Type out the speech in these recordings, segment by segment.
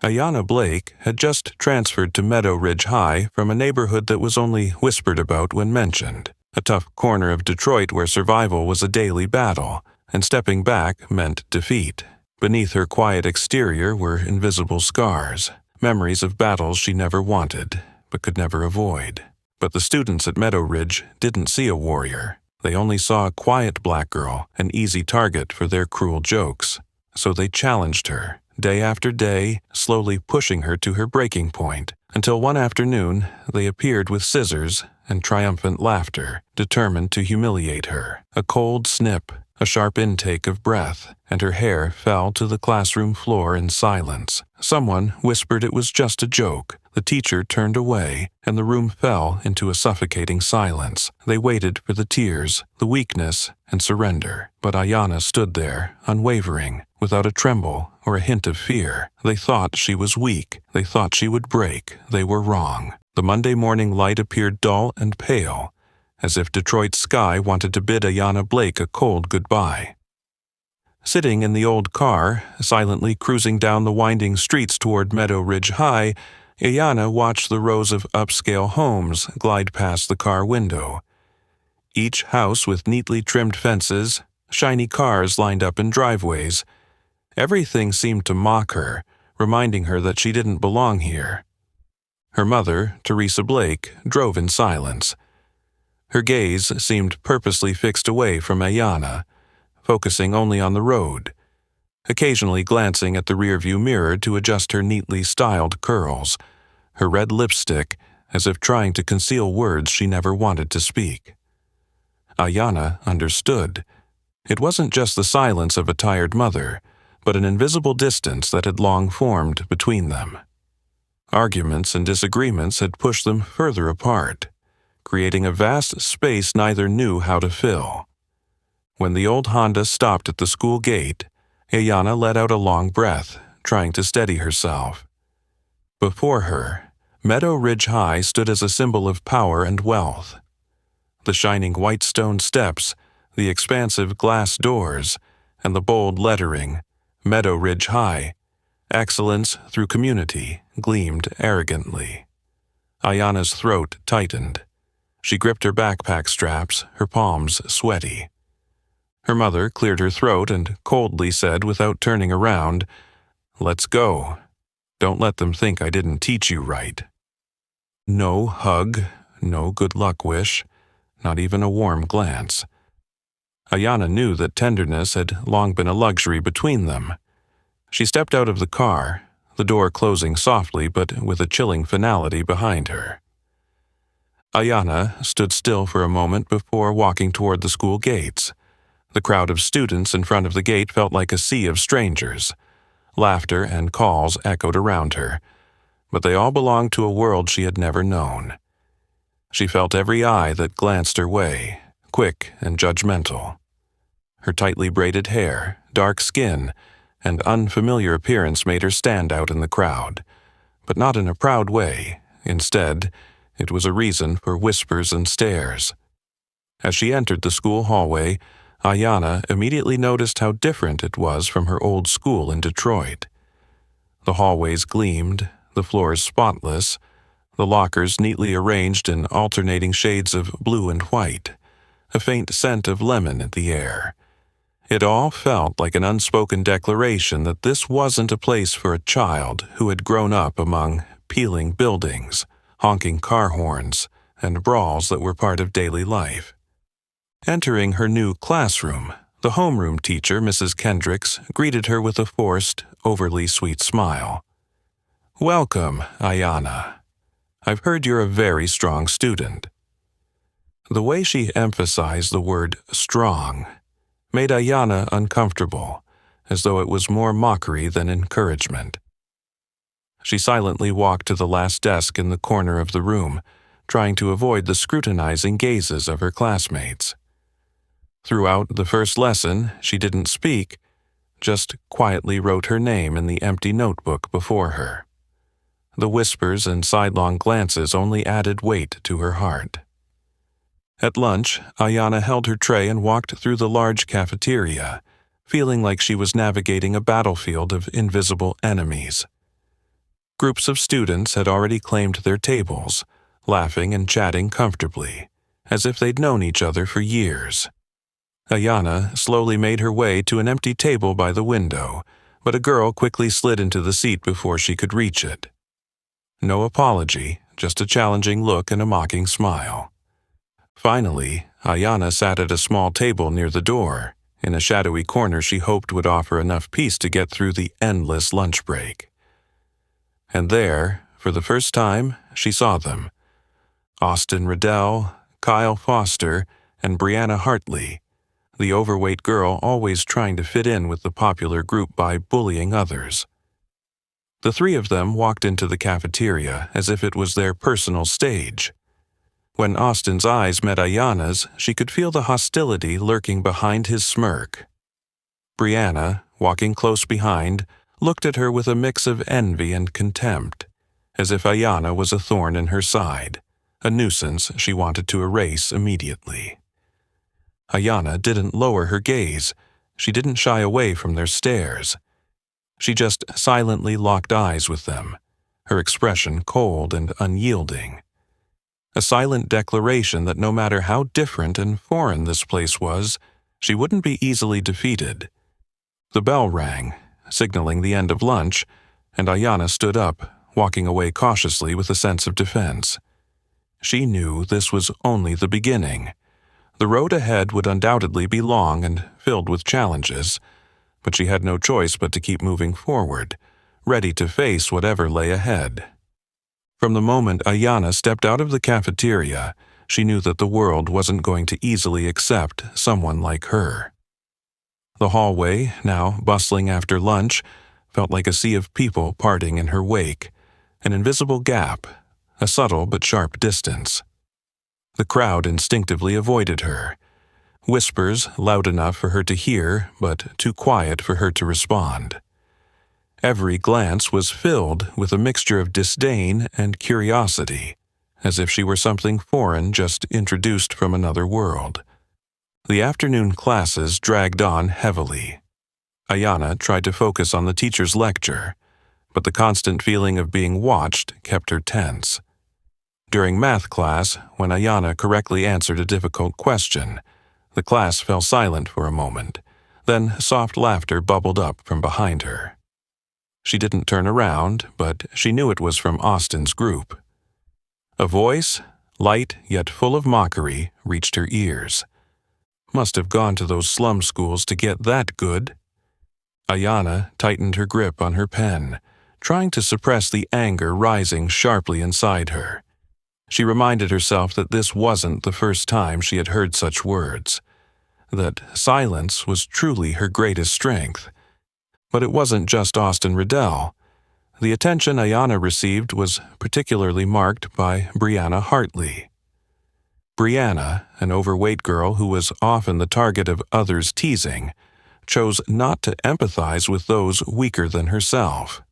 Ayana Blake had just transferred to Meadow Ridge High from a neighborhood that was only whispered about when mentioned, a tough corner of Detroit where survival was a daily battle, and stepping back meant defeat. Beneath her quiet exterior were invisible scars, memories of battles she never wanted, but could never avoid. But the students at Meadow Ridge didn't see a warrior. They only saw a quiet black girl, an easy target for their cruel jokes. So they challenged her, day after day, slowly pushing her to her breaking point, until one afternoon they appeared with scissors and triumphant laughter, determined to humiliate her. A cold snip, a sharp intake of breath, and her hair fell to the classroom floor in silence. Someone whispered it was just a joke. The teacher turned away, and the room fell into a suffocating silence. They waited for the tears, the weakness, and surrender. But Ayana stood there, unwavering, without a tremble or a hint of fear. They thought she was weak. They thought she would break. They were wrong. The Monday morning light appeared dull and pale, as if Detroit's sky wanted to bid Ayana Blake a cold goodbye. Sitting in the old car, silently cruising down the winding streets toward Meadow Ridge High, Ayana watched the rows of upscale homes glide past the car window. Each house with neatly trimmed fences, shiny cars lined up in driveways. Everything seemed to mock her, reminding her that she didn't belong here. Her mother, Teresa Blake, drove in silence. Her gaze seemed purposely fixed away from Ayana, focusing only on the road, occasionally glancing at the rearview mirror to adjust her neatly styled curls, her red lipstick as if trying to conceal words she never wanted to speak. Ayana understood. It wasn't just the silence of a tired mother, but an invisible distance that had long formed between them. Arguments and disagreements had pushed them further apart, creating a vast space neither knew how to fill. When the old Honda stopped at the school gate, Ayana let out a long breath, trying to steady herself. Before her, Meadow Ridge High stood as a symbol of power and wealth. The shining white stone steps, the expansive glass doors, and the bold lettering, Meadow Ridge High, excellence through community, gleamed arrogantly. Ayana's throat tightened. She gripped her backpack straps, her palms sweaty. Her mother cleared her throat and coldly said without turning around, "Let's go. Don't let them think I didn't teach you right." No hug, no good luck wish, not even a warm glance. Ayana knew that tenderness had long been a luxury between them. She stepped out of the car, the door closing softly but with a chilling finality behind her. Ayana stood still for a moment before walking toward the school gates. The crowd of students in front of the gate felt like a sea of strangers. Laughter and calls echoed around her, but they all belonged to a world she had never known. She felt every eye that glanced her way, quick and judgmental. Her tightly braided hair, dark skin, and unfamiliar appearance made her stand out in the crowd, but not in a proud way. Instead, it was a reason for whispers and stares. As she entered the school hallway, Ayana immediately noticed how different it was from her old school in Detroit. The hallways gleamed, the floors spotless, the lockers neatly arranged in alternating shades of blue and white, a faint scent of lemon in the air. It all felt like an unspoken declaration that this wasn't a place for a child who had grown up among peeling buildings, honking car horns, and brawls that were part of daily life. Entering her new classroom, the homeroom teacher, Mrs. Kendricks, greeted her with a forced, overly sweet smile. "Welcome, Ayana. I've heard you're a very strong student." The way she emphasized the word strong made Ayana uncomfortable, as though it was more mockery than encouragement. She silently walked to the last desk in the corner of the room, trying to avoid the scrutinizing gazes of her classmates. Throughout the first lesson, she didn't speak, just quietly wrote her name in the empty notebook before her. The whispers and sidelong glances only added weight to her heart. At lunch, Ayana held her tray and walked through the large cafeteria, feeling like she was navigating a battlefield of invisible enemies. Groups of students had already claimed their tables, laughing and chatting comfortably, as if they'd known each other for years. Ayana slowly made her way to an empty table by the window, but a girl quickly slid into the seat before she could reach it. No apology, just a challenging look and a mocking smile. Finally, Ayana sat at a small table near the door, in a shadowy corner she hoped would offer enough peace to get through the endless lunch break. And there, for the first time, she saw them. Austin Riddell, Kyle Foster, and Brianna Hartley, the overweight girl always trying to fit in with the popular group by bullying others. The three of them walked into the cafeteria as if it was their personal stage. When Austin's eyes met Ayana's, she could feel the hostility lurking behind his smirk. Brianna, walking close behind, looked at her with a mix of envy and contempt, as if Ayana was a thorn in her side, a nuisance she wanted to erase immediately. Ayana didn't lower her gaze. She didn't shy away from their stares. She just silently locked eyes with them, her expression cold and unyielding. A silent declaration that no matter how different and foreign this place was, she wouldn't be easily defeated. The bell rang, signaling the end of lunch, and Ayana stood up, walking away cautiously with a sense of defense. She knew this was only the beginning. The road ahead would undoubtedly be long and filled with challenges, but she had no choice but to keep moving forward, ready to face whatever lay ahead. From the moment Ayana stepped out of the cafeteria, she knew that the world wasn't going to easily accept someone like her. The hallway, now bustling after lunch, felt like a sea of people parting in her wake, an invisible gap, a subtle but sharp distance. The crowd instinctively avoided her, whispers loud enough for her to hear, but too quiet for her to respond. Every glance was filled with a mixture of disdain and curiosity, as if she were something foreign just introduced from another world. The afternoon classes dragged on heavily. Ayana tried to focus on the teacher's lecture, but the constant feeling of being watched kept her tense. During math class, when Ayana correctly answered a difficult question, the class fell silent for a moment, then soft laughter bubbled up from behind her. She didn't turn around, but she knew it was from Austin's group. A voice, light yet full of mockery, reached her ears. Must have gone to those slum schools to get that good. Ayana tightened her grip on her pen, trying to suppress the anger rising sharply inside her. She reminded herself that this wasn't the first time she had heard such words, that silence was truly her greatest strength. But it wasn't just Austin Riddell. The attention Ayana received was particularly marked by Brianna Hartley. Brianna, an overweight girl who was often the target of others' teasing, chose not to empathize with those weaker than herself.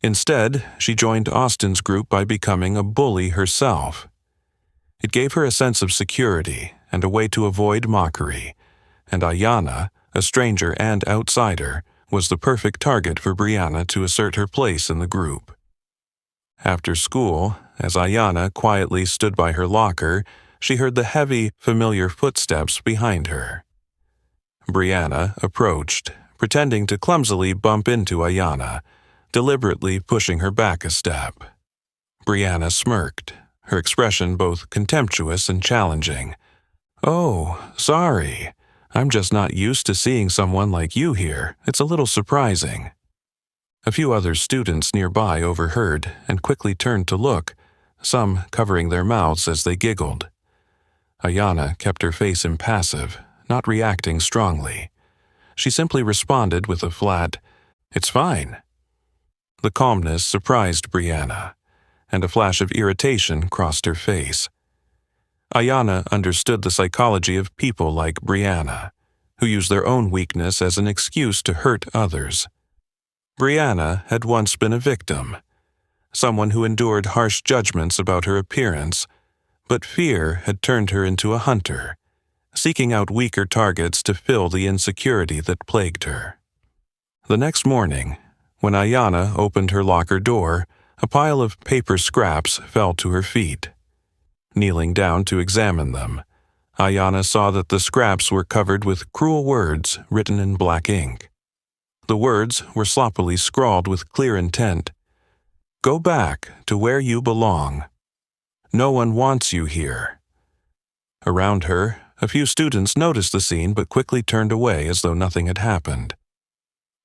Instead, she joined Austin's group by becoming a bully herself. It gave her a sense of security and a way to avoid mockery, and Ayana, a stranger and outsider, was the perfect target for Brianna to assert her place in the group. After school, as Ayana quietly stood by her locker, she heard the heavy, familiar footsteps behind her. Brianna approached, pretending to clumsily bump into Ayana, deliberately pushing her back a step. Brianna smirked, her expression both contemptuous and challenging. "Oh, sorry. I'm just not used to seeing someone like you here. It's a little surprising." A few other students nearby overheard and quickly turned to look, some covering their mouths as they giggled. Ayana kept her face impassive, not reacting strongly. She simply responded with a flat, "It's fine." The calmness surprised Brianna, and a flash of irritation crossed her face. Ayana understood the psychology of people like Brianna, who use their own weakness as an excuse to hurt others. Brianna had once been a victim, someone who endured harsh judgments about her appearance, but fear had turned her into a hunter, seeking out weaker targets to fill the insecurity that plagued her. The next morning, when Ayana opened her locker door, A pile of paper scraps fell to her feet. Kneeling down to examine them, Ayana saw that the scraps were covered with cruel words written in black ink. The words were sloppily scrawled with clear intent. "Go back to where you belong. No one wants you here." Around her, a few students noticed the scene but quickly turned away as though nothing had happened.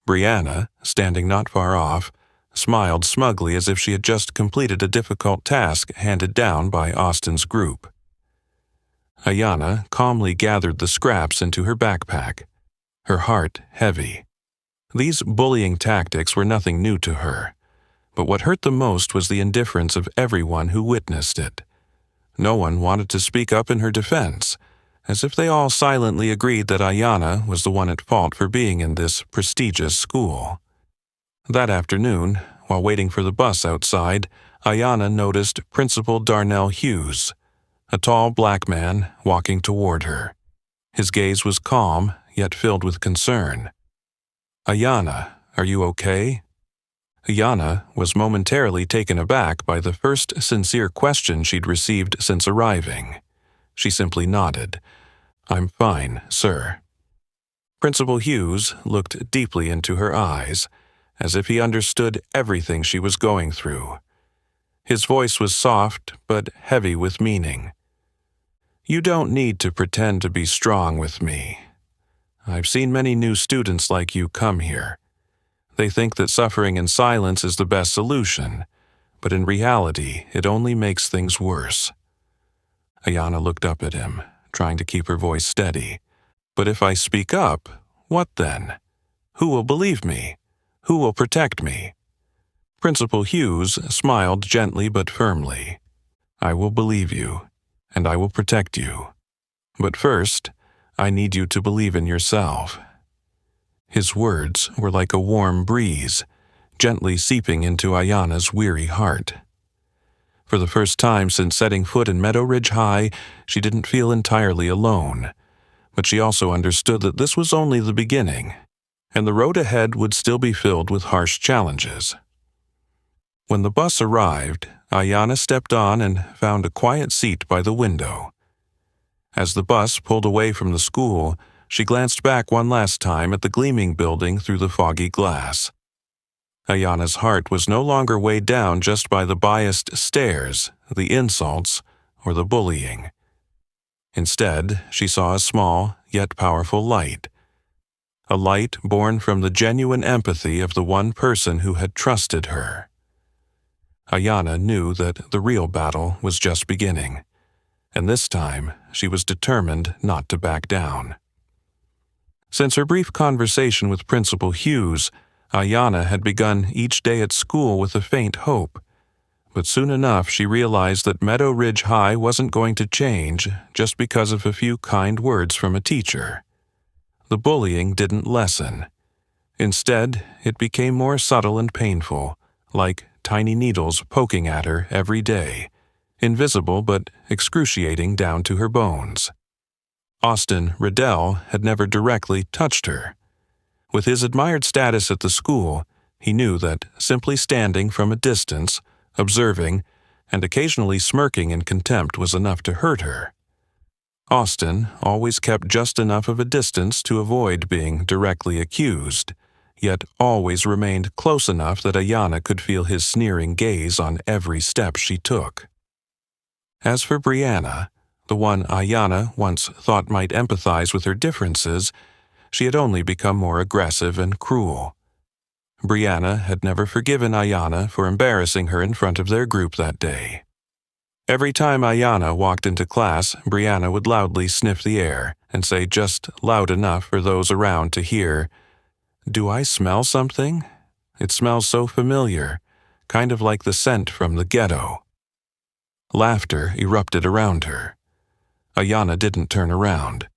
Brianna, standing not far off, smiled smugly as if she had just completed a difficult task handed down by Austin's group. Ayana calmly gathered the scraps into her backpack, her heart heavy. These bullying tactics were nothing new to her, but what hurt the most was the indifference of everyone who witnessed it. No one wanted to speak up in her defense, as if they all silently agreed that Ayana was the one at fault for being in this prestigious school. That afternoon, while waiting for the bus outside, Ayana noticed Principal Darnell Hughes, a tall black man, walking toward her. His gaze was calm, yet filled with concern. "Ayana, are you okay?" Ayana was momentarily taken aback by the first sincere question she'd received since arriving. She simply nodded. "I'm fine, sir." Principal Hughes looked deeply into her eyes, as if he understood everything she was going through. His voice was soft but heavy with meaning. "You don't need to pretend to be strong with me. I've seen many new students like you come here. They think that suffering in silence is the best solution, but in reality, it only makes things worse." Ayana looked up at him, trying to keep her voice steady. "But if I speak up, what then? Who will believe me? Who will protect me?" Principal Hughes smiled gently but firmly. "I will believe you, and I will protect you. But first, I need you to believe in yourself." His words were like a warm breeze, gently seeping into Ayana's weary heart. For the first time since setting foot in Meadow Ridge High, she didn't feel entirely alone, but she also understood that this was only the beginning, and the road ahead would still be filled with harsh challenges. When the bus arrived, Ayana stepped on and found a quiet seat by the window. As the bus pulled away from the school, she glanced back one last time at the gleaming building through the foggy glass. Ayana's heart was no longer weighed down just by the biased stares, the insults, or the bullying. Instead, she saw a small, yet powerful light. A light born from the genuine empathy of the one person who had trusted her. Ayana knew that the real battle was just beginning, and this time she was determined not to back down. Since her brief conversation with Principal Hughes, Ayana had begun each day at school with a faint hope, but soon enough she realized that Meadow Ridge High wasn't going to change just because of a few kind words from a teacher. The bullying didn't lessen. Instead, it became more subtle and painful, like tiny needles poking at her every day, invisible but excruciating down to her bones. Austin Riddell had never directly touched her. With his admired status at the school, he knew that simply standing from a distance, observing, and occasionally smirking in contempt was enough to hurt her. Austin always kept just enough of a distance to avoid being directly accused, yet always remained close enough that Ayana could feel his sneering gaze on every step she took. As for Brianna, the one Ayana once thought might empathize with her differences, she had only become more aggressive and cruel. Brianna had never forgiven Ayana for embarrassing her in front of their group that day. Every time Ayana walked into class, Brianna would loudly sniff the air and say just loud enough for those around to hear, "Do I smell something? It smells so familiar, kind of like the scent from the ghetto." Laughter erupted around her. Ayana didn't turn around.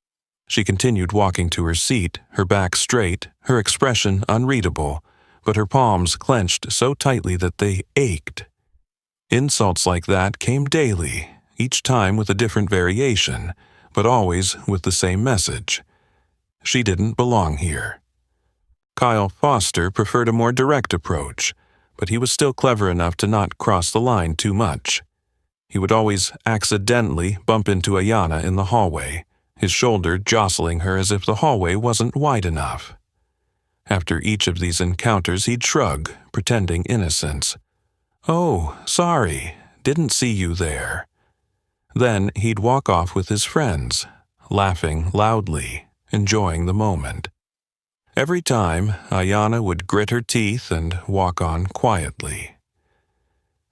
She continued walking to her seat, her back straight, her expression unreadable, but her palms clenched so tightly that they ached. Insults like that came daily, each time with a different variation, but always with the same message. She didn't belong here. Kyle Foster preferred a more direct approach, but he was still clever enough to not cross the line too much. He would always accidentally bump into Ayana in the hallway, his shoulder jostling her as if the hallway wasn't wide enough. After each of these encounters, he'd shrug, pretending innocence. "Oh, sorry, didn't see you there." Then he'd walk off with his friends, laughing loudly, enjoying the moment. Every time, Ayana would grit her teeth and walk on quietly.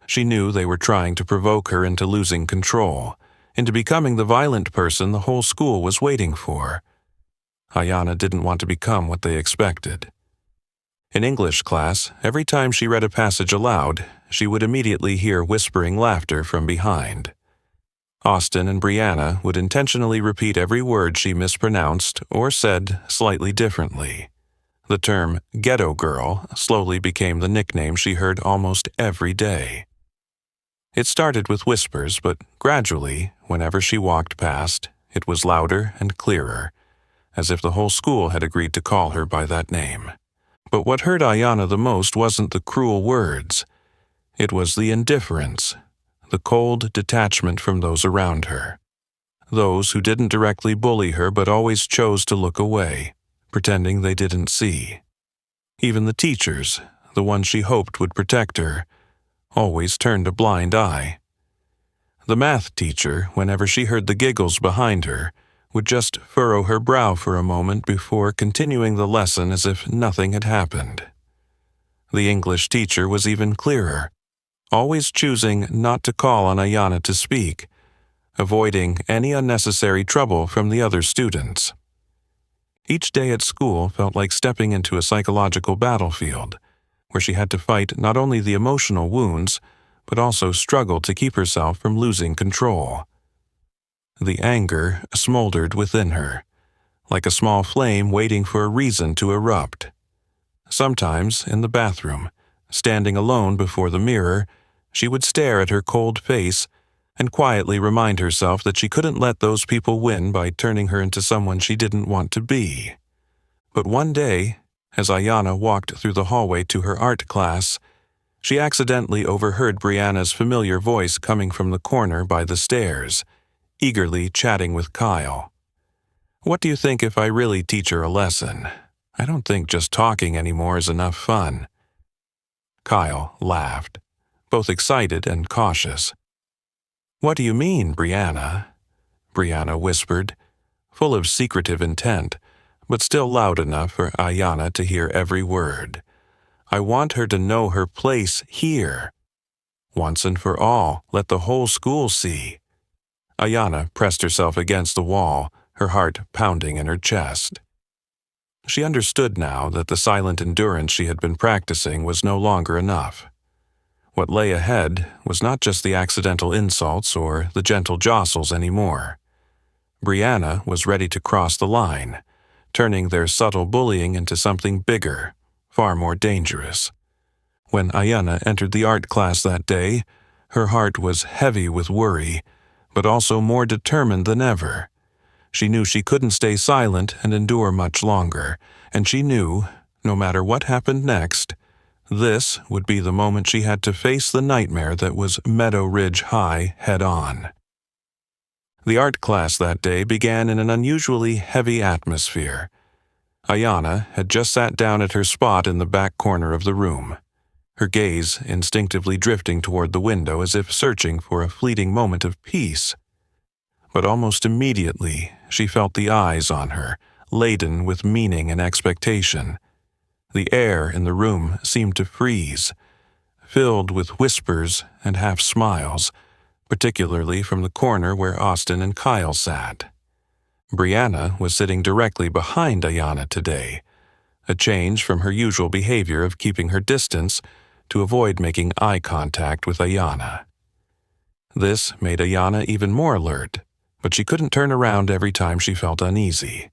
She knew they were trying to provoke her into losing control, into becoming the violent person the whole school was waiting for. Ayana didn't want to become what they expected. In English class, every time she read a passage aloud, she would immediately hear whispering laughter from behind. Austin and Brianna would intentionally repeat every word she mispronounced or said slightly differently. The term ghetto girl slowly became the nickname she heard almost every day. It started with whispers, but gradually, whenever she walked past, it was louder and clearer, as if the whole school had agreed to call her by that name. But what hurt Ayana the most wasn't the cruel words. It was the indifference, the cold detachment from those around her. Those who didn't directly bully her but always chose to look away, pretending they didn't see. Even the teachers, the ones she hoped would protect her, always turned a blind eye. The math teacher, whenever she heard the giggles behind her, would just furrow her brow for a moment before continuing the lesson as if nothing had happened. The English teacher was even clearer, always choosing not to call on Ayana to speak, avoiding any unnecessary trouble from the other students. Each day at school felt like stepping into a psychological battlefield, where she had to fight not only the emotional wounds, but also struggle to keep herself from losing control. The anger smoldered within her, like a small flame waiting for a reason to erupt. Sometimes, in the bathroom, standing alone before the mirror, she would stare at her cold face and quietly remind herself that she couldn't let those people win by turning her into someone she didn't want to be. But one day, as Ayana walked through the hallway to her art class, she accidentally overheard Brianna's familiar voice coming from the corner by the stairs, eagerly chatting with Kyle. "What do you think if I really teach her a lesson? I don't think just talking anymore is enough fun." Kyle laughed, both excited and cautious. "What do you mean, Brianna?" Brianna whispered, full of secretive intent, but still loud enough for Ayana to hear every word. "I want her to know her place here. Once and for all, let the whole school see." Ayana pressed herself against the wall, her heart pounding in her chest. She understood now that the silent endurance she had been practicing was no longer enough. What lay ahead was not just the accidental insults or the gentle jostles anymore. Brianna was ready to cross the line, turning their subtle bullying into something bigger, far more dangerous. When Ayana entered the art class that day, her heart was heavy with worry, but also more determined than ever. She knew she couldn't stay silent and endure much longer, and she knew, no matter what happened next, this would be the moment she had to face the nightmare that was Meadow Ridge High head-on. The art class that day began in an unusually heavy atmosphere. Ayana had just sat down at her spot in the back corner of the room, her gaze instinctively drifting toward the window as if searching for a fleeting moment of peace. But almost immediately, she felt the eyes on her, laden with meaning and expectation. The air in the room seemed to freeze, filled with whispers and half-smiles, particularly from the corner where Austin and Kyle sat. Brianna was sitting directly behind Ayana today, a change from her usual behavior of keeping her distance to avoid making eye contact with Ayana. This made Ayana even more alert, but she couldn't turn around every time she felt uneasy.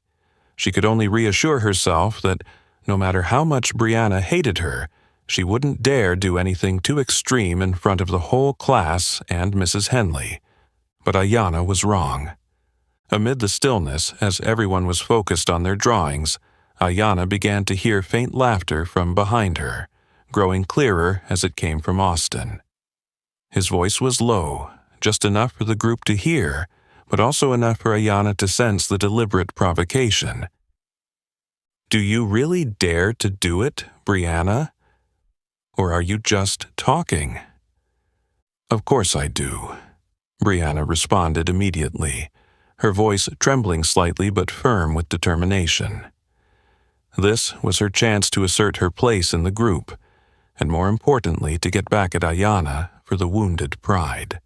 She could only reassure herself that no matter how much Brianna hated her, she wouldn't dare do anything too extreme in front of the whole class and Mrs. Henley. But Ayana was wrong. Amid the stillness, as everyone was focused on their drawings, Ayana began to hear faint laughter from behind her, growing clearer as it came from Austin. His voice was low, just enough for the group to hear, but also enough for Ayana to sense the deliberate provocation. "Do you really dare to do it, Brianna? Or are you just talking?" "Of course I do," Brianna responded immediately, her voice trembling slightly but firm with determination. This was her chance to assert her place in the group, and more importantly to get back at Ayana for the wounded pride.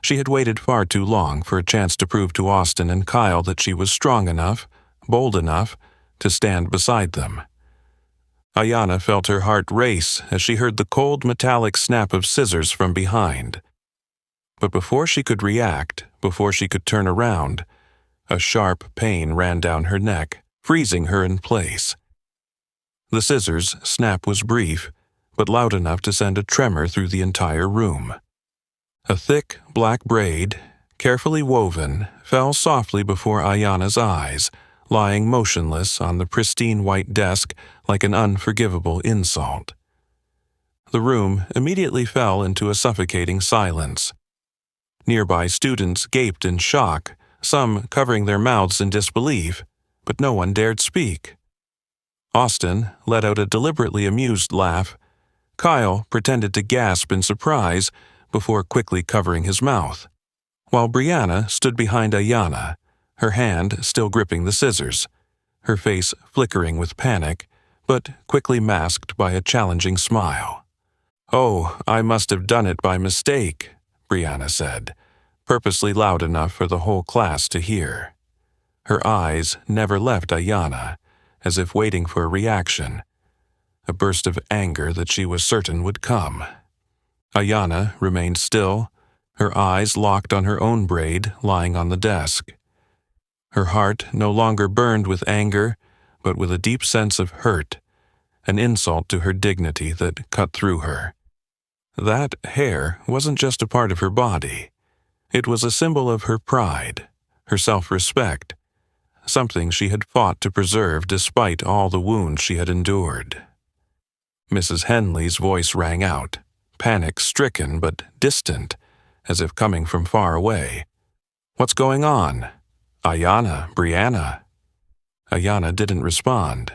She had waited far too long for a chance to prove to Austin and Kyle that she was strong enough, bold enough, to stand beside them. Ayana felt her heart race as she heard the cold metallic snap of scissors from behind. But before she could react, before she could turn around, a sharp pain ran down her neck, freezing her in place. The scissors' snap was brief, but loud enough to send a tremor through the entire room. A thick, black braid, carefully woven, fell softly before Ayana's eyes, lying motionless on the pristine white desk like an unforgivable insult. The room immediately fell into a suffocating silence. Nearby students gaped in shock, some covering their mouths in disbelief, but no one dared speak. Austin let out a deliberately amused laugh. Kyle pretended to gasp in surprise before quickly covering his mouth, while Brianna stood behind Ayana, her hand still gripping the scissors, her face flickering with panic, but quickly masked by a challenging smile. "Oh, I must have done it by mistake," Brianna said, purposely loud enough for the whole class to hear. Her eyes never left Ayana, as if waiting for a reaction, a burst of anger that she was certain would come. Ayana remained still, her eyes locked on her own braid lying on the desk. Her heart no longer burned with anger, but with a deep sense of hurt, an insult to her dignity that cut through her. That hair wasn't just a part of her body. It was a symbol of her pride, her self-respect, something she had fought to preserve despite all the wounds she had endured. Mrs. Henley's voice rang out, panic-stricken but distant, as if coming from far away. "What's going on? Ayana, Brianna?" Ayana didn't respond.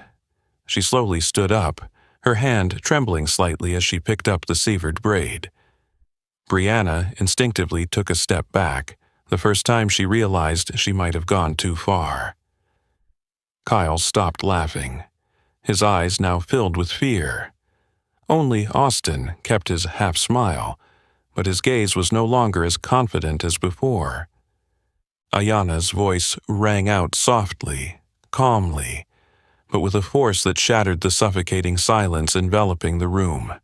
She slowly stood up, her hand trembling slightly as she picked up the severed braid. Brianna instinctively took a step back, the first time she realized she might have gone too far. Kyle stopped laughing, his eyes now filled with fear. Only Austin kept his half-smile, but his gaze was no longer as confident as before. Ayana's voice rang out softly, calmly, but with a force that shattered the suffocating silence enveloping the room.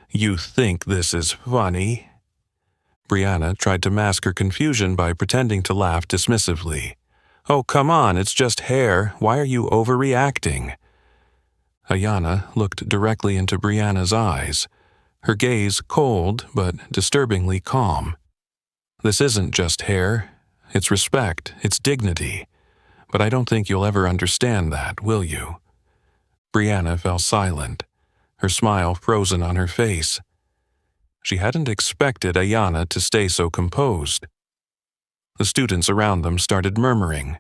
"You think this is funny?" Brianna tried to mask her confusion by pretending to laugh dismissively. "Oh, come on, it's just hair. Why are you overreacting?" Ayana looked directly into Brianna's eyes, her gaze cold but disturbingly calm. "This isn't just hair. It's respect, it's dignity. But I don't think you'll ever understand that, will you?" Brianna fell silent, her smile frozen on her face. She hadn't expected Ayana to stay so composed. The students around them started murmuring,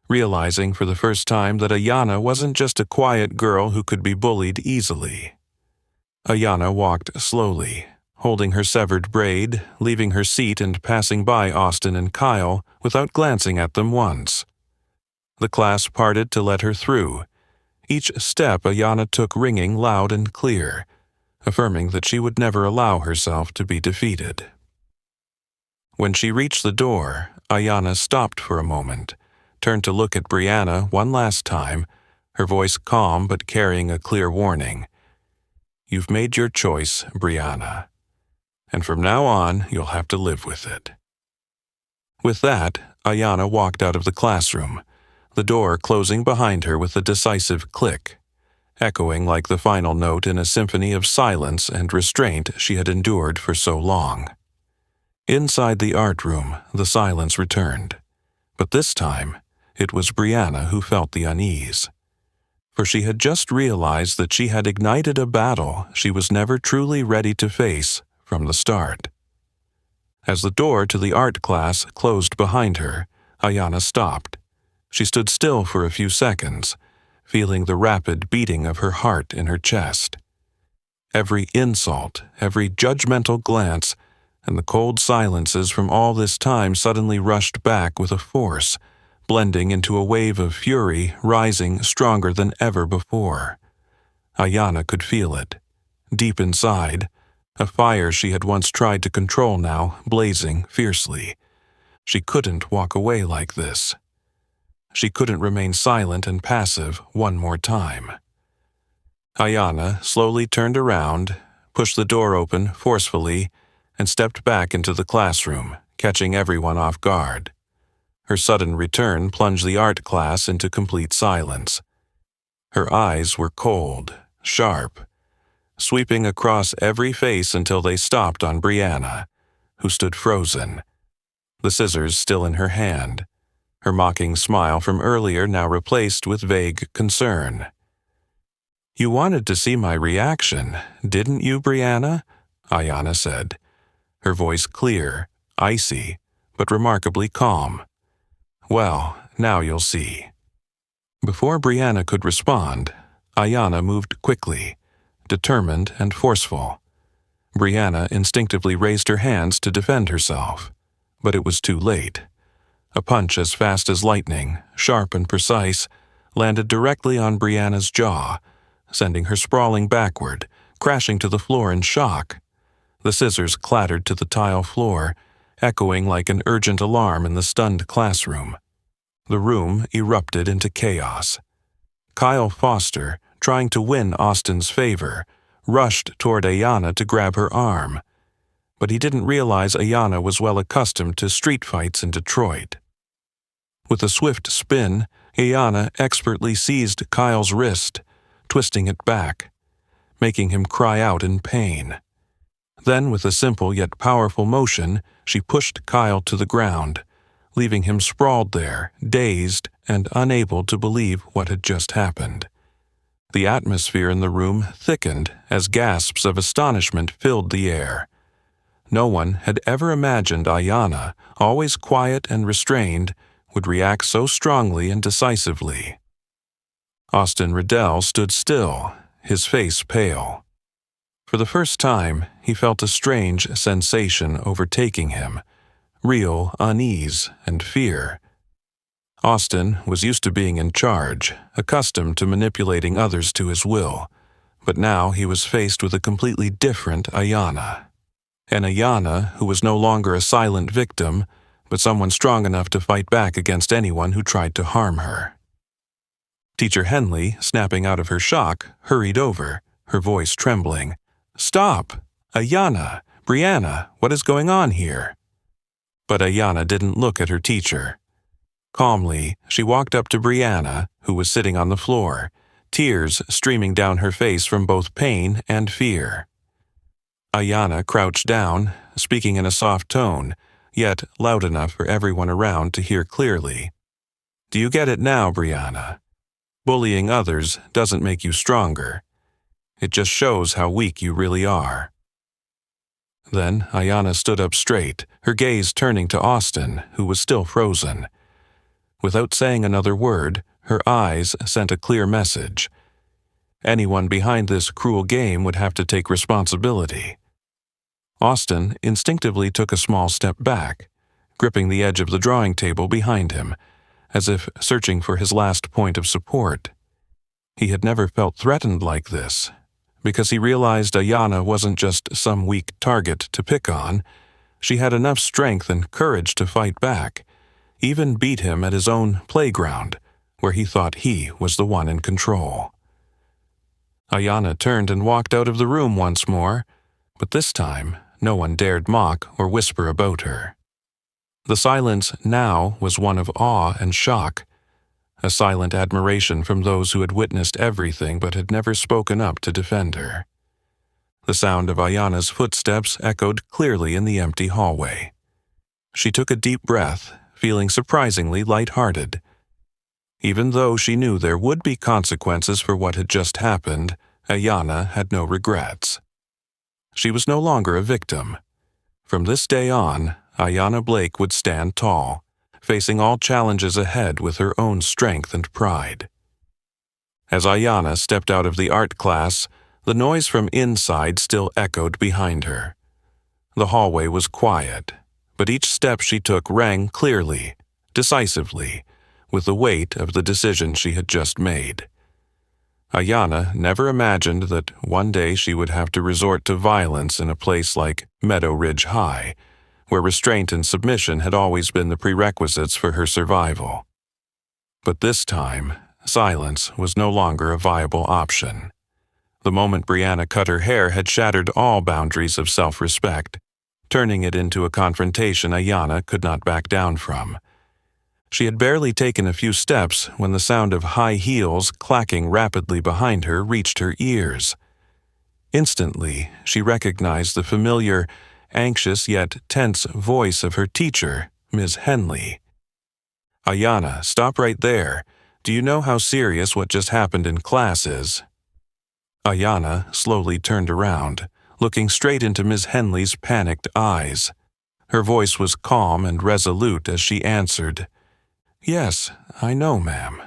realizing for the first time that Ayana wasn't just a quiet girl who could be bullied easily. Ayana walked slowly, holding her severed braid, leaving her seat and passing by Austin and Kyle without glancing at them once. The class parted to let her through, each step Ayana took ringing loud and clear, affirming that she would never allow herself to be defeated. When she reached the door, Ayana stopped for a moment, turned to look at Brianna one last time, her voice calm but carrying a clear warning. "You've made your choice, Brianna, and from now on you'll have to live with it." With that, Ayana walked out of the classroom, the door closing behind her with a decisive click, echoing like the final note in a symphony of silence and restraint she had endured for so long. Inside the art room, the silence returned, but this time it was Brianna who felt the unease. for she had just realized that she had ignited a battle she was never truly ready to face from the start. As the door to the art class closed behind her, Ayana stopped. She stood still for a few seconds, feeling the rapid beating of her heart in her chest. Every insult, every judgmental glance, and the cold silences from all this time suddenly rushed back with a force, blending into a wave of fury rising stronger than ever before. Ayana could feel it. Deep inside, a fire she had once tried to control now blazing fiercely. She couldn't walk away like this. She couldn't remain silent and passive one more time. Ayana slowly turned around, pushed the door open forcefully, and stepped back into the classroom, catching everyone off guard. Her sudden return plunged the art class into complete silence. Her eyes were cold, sharp, sweeping across every face until they stopped on Brianna, who stood frozen, the scissors still in her hand, her mocking smile from earlier now replaced with vague concern. "You wanted to see my reaction, didn't you, Brianna?" Ayana said, her voice clear, icy, but remarkably calm. "Well, now you'll see." Before Brianna could respond, Ayana moved quickly, determined and forceful. Brianna instinctively raised her hands to defend herself, but it was too late. A punch as fast as lightning, sharp and precise, landed directly on Brianna's jaw, sending her sprawling backward, crashing to the floor in shock. The scissors clattered to the tile floor, echoing like an urgent alarm in the stunned classroom. The room erupted into chaos. Kyle Foster, trying to win Austin's favor, rushed toward Ayana to grab her arm. But he didn't realize Ayana was well accustomed to street fights in Detroit. With a swift spin, Ayana expertly seized Kyle's wrist, twisting it back, making him cry out in pain. Then, with a simple yet powerful motion, she pushed Kyle to the ground, leaving him sprawled there, dazed and unable to believe what had just happened. The atmosphere in the room thickened as gasps of astonishment filled the air. No one had ever imagined Ayana, always quiet and restrained, would react so strongly and decisively. Austin Riddell stood still, his face pale. For the first time, he felt a strange sensation overtaking him, real unease and fear. Austin was used to being in charge, accustomed to manipulating others to his will, but now he was faced with a completely different Ayana. An Ayana who was no longer a silent victim, but someone strong enough to fight back against anyone who tried to harm her. Teacher Henley, snapping out of her shock, hurried over, her voice trembling. "Stop! Ayana! Brianna, what is going on here?" But Ayana didn't look at her teacher. Calmly, she walked up to Brianna, who was sitting on the floor, tears streaming down her face from both pain and fear. Ayana crouched down, speaking in a soft tone, yet loud enough for everyone around to hear clearly. "Do you get it now, Brianna? Bullying others doesn't make you stronger. It just shows how weak you really are." Then Ayana stood up straight, her gaze turning to Austin, who was still frozen. Without saying another word, her eyes sent a clear message. Anyone behind this cruel game would have to take responsibility. Austin instinctively took a small step back, gripping the edge of the drawing table behind him, as if searching for his last point of support. He had never felt threatened like this, because he realized Ayana wasn't just some weak target to pick on. She had enough strength and courage to fight back, even beat him at his own playground, where he thought he was the one in control. Ayana turned and walked out of the room once more, but this time no one dared mock or whisper about her. The silence now was one of awe and shock, a silent admiration from those who had witnessed everything but had never spoken up to defend her. The sound of Ayana's footsteps echoed clearly in the empty hallway. She took a deep breath, feeling surprisingly light-hearted. Even though she knew there would be consequences for what had just happened, Ayana had no regrets. She was no longer a victim. From this day on, Ayana Blake would stand tall, facing all challenges ahead with her own strength and pride. As Ayana stepped out of the art class, the noise from inside still echoed behind her. The hallway was quiet, but each step she took rang clearly, decisively, with the weight of the decision she had just made. Ayana never imagined that one day she would have to resort to violence in a place like Meadow Ridge High, where restraint and submission had always been the prerequisites for her survival. But this time, silence was no longer a viable option. The moment Brianna cut her hair had shattered all boundaries of self-respect, turning it into a confrontation Ayana could not back down from. She had barely taken a few steps when the sound of high heels clacking rapidly behind her reached her ears. Instantly, she recognized the familiar, anxious yet tense voice of her teacher, Ms. Henley. "Ayana, stop right there. Do you know how serious what just happened in class is?" Ayana slowly turned around, looking straight into Ms. Henley's panicked eyes. Her voice was calm and resolute as she answered, "Yes, I know, ma'am."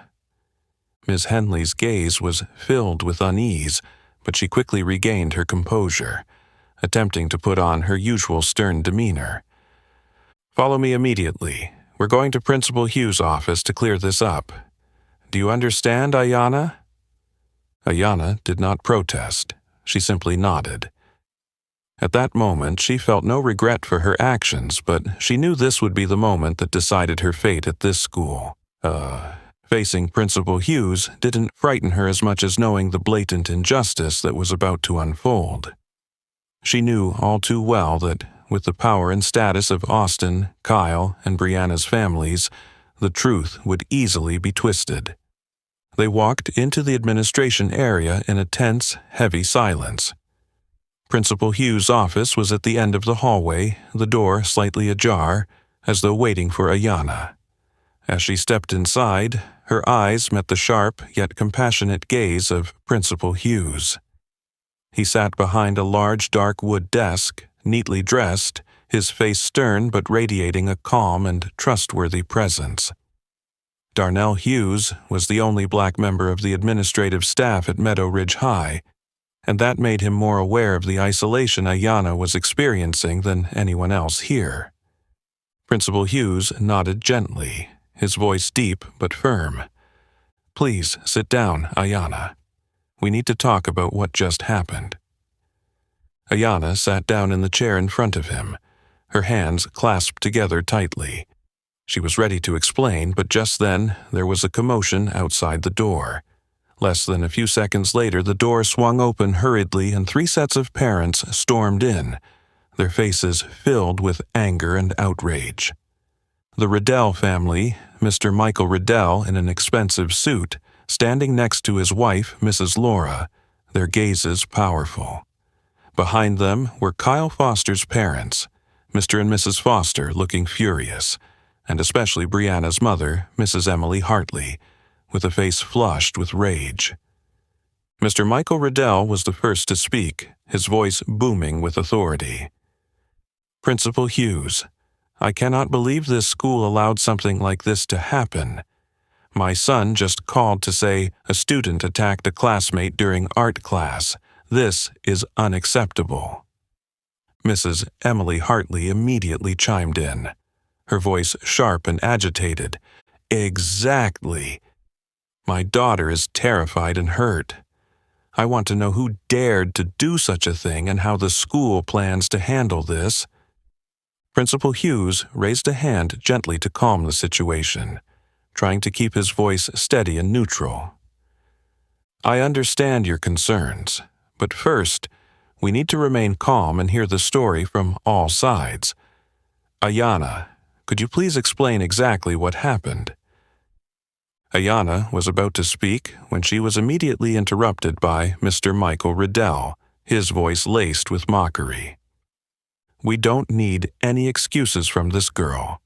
Ms. Henley's gaze was filled with unease, but she quickly regained her composure, attempting to put on her usual stern demeanor. "Follow me immediately. We're going to Principal Hughes' office to clear this up. Do you understand, Ayana?" Ayana did not protest. She simply nodded. At that moment, she felt no regret for her actions, but she knew this would be the moment that decided her fate at this school. Facing Principal Hughes didn't frighten her as much as knowing the blatant injustice that was about to unfold. She knew all too well that, with the power and status of Austin, Kyle, and Brianna's families, the truth would easily be twisted. They walked into the administration area in a tense, heavy silence. Principal Hughes' office was at the end of the hallway, the door slightly ajar, as though waiting for Ayana. As she stepped inside, her eyes met the sharp yet compassionate gaze of Principal Hughes. He sat behind a large dark wood desk, neatly dressed, his face stern but radiating a calm and trustworthy presence. Darnell Hughes was the only black member of the administrative staff at Meadow Ridge High, and that made him more aware of the isolation Ayana was experiencing than anyone else here. Principal Hughes nodded gently, his voice deep but firm. "Please sit down, Ayana. We need to talk about what just happened." Ayana sat down in the chair in front of him, her hands clasped together tightly. She was ready to explain, but just then there was a commotion outside the door. Less than a few seconds later, the door swung open hurriedly and 3 sets of parents stormed in, their faces filled with anger and outrage. The Riddell family, Mr. Michael Riddell in an expensive suit, standing next to his wife, Mrs. Laura, their gazes powerful. Behind them were Kyle Foster's parents, Mr. and Mrs. Foster looking furious, and especially Brianna's mother, Mrs. Emily Hartley, with a face flushed with rage. Mr. Michael Riddell was the first to speak, his voice booming with authority. "Principal Hughes, I cannot believe this school allowed something like this to happen. My son just called to say a student attacked a classmate during art class. This is unacceptable." Mrs. Emily Hartley immediately chimed in, her voice sharp and agitated. "Exactly. My daughter is terrified and hurt. I want to know who dared to do such a thing and how the school plans to handle this." Principal Hughes raised a hand gently to calm the situation, trying to keep his voice steady and neutral. "I understand your concerns, but first, we need to remain calm and hear the story from all sides. Ayana, could you please explain exactly what happened?" Ayana was about to speak when she was immediately interrupted by Mr. Michael Riddell, his voice laced with mockery. "We don't need any excuses from this girl.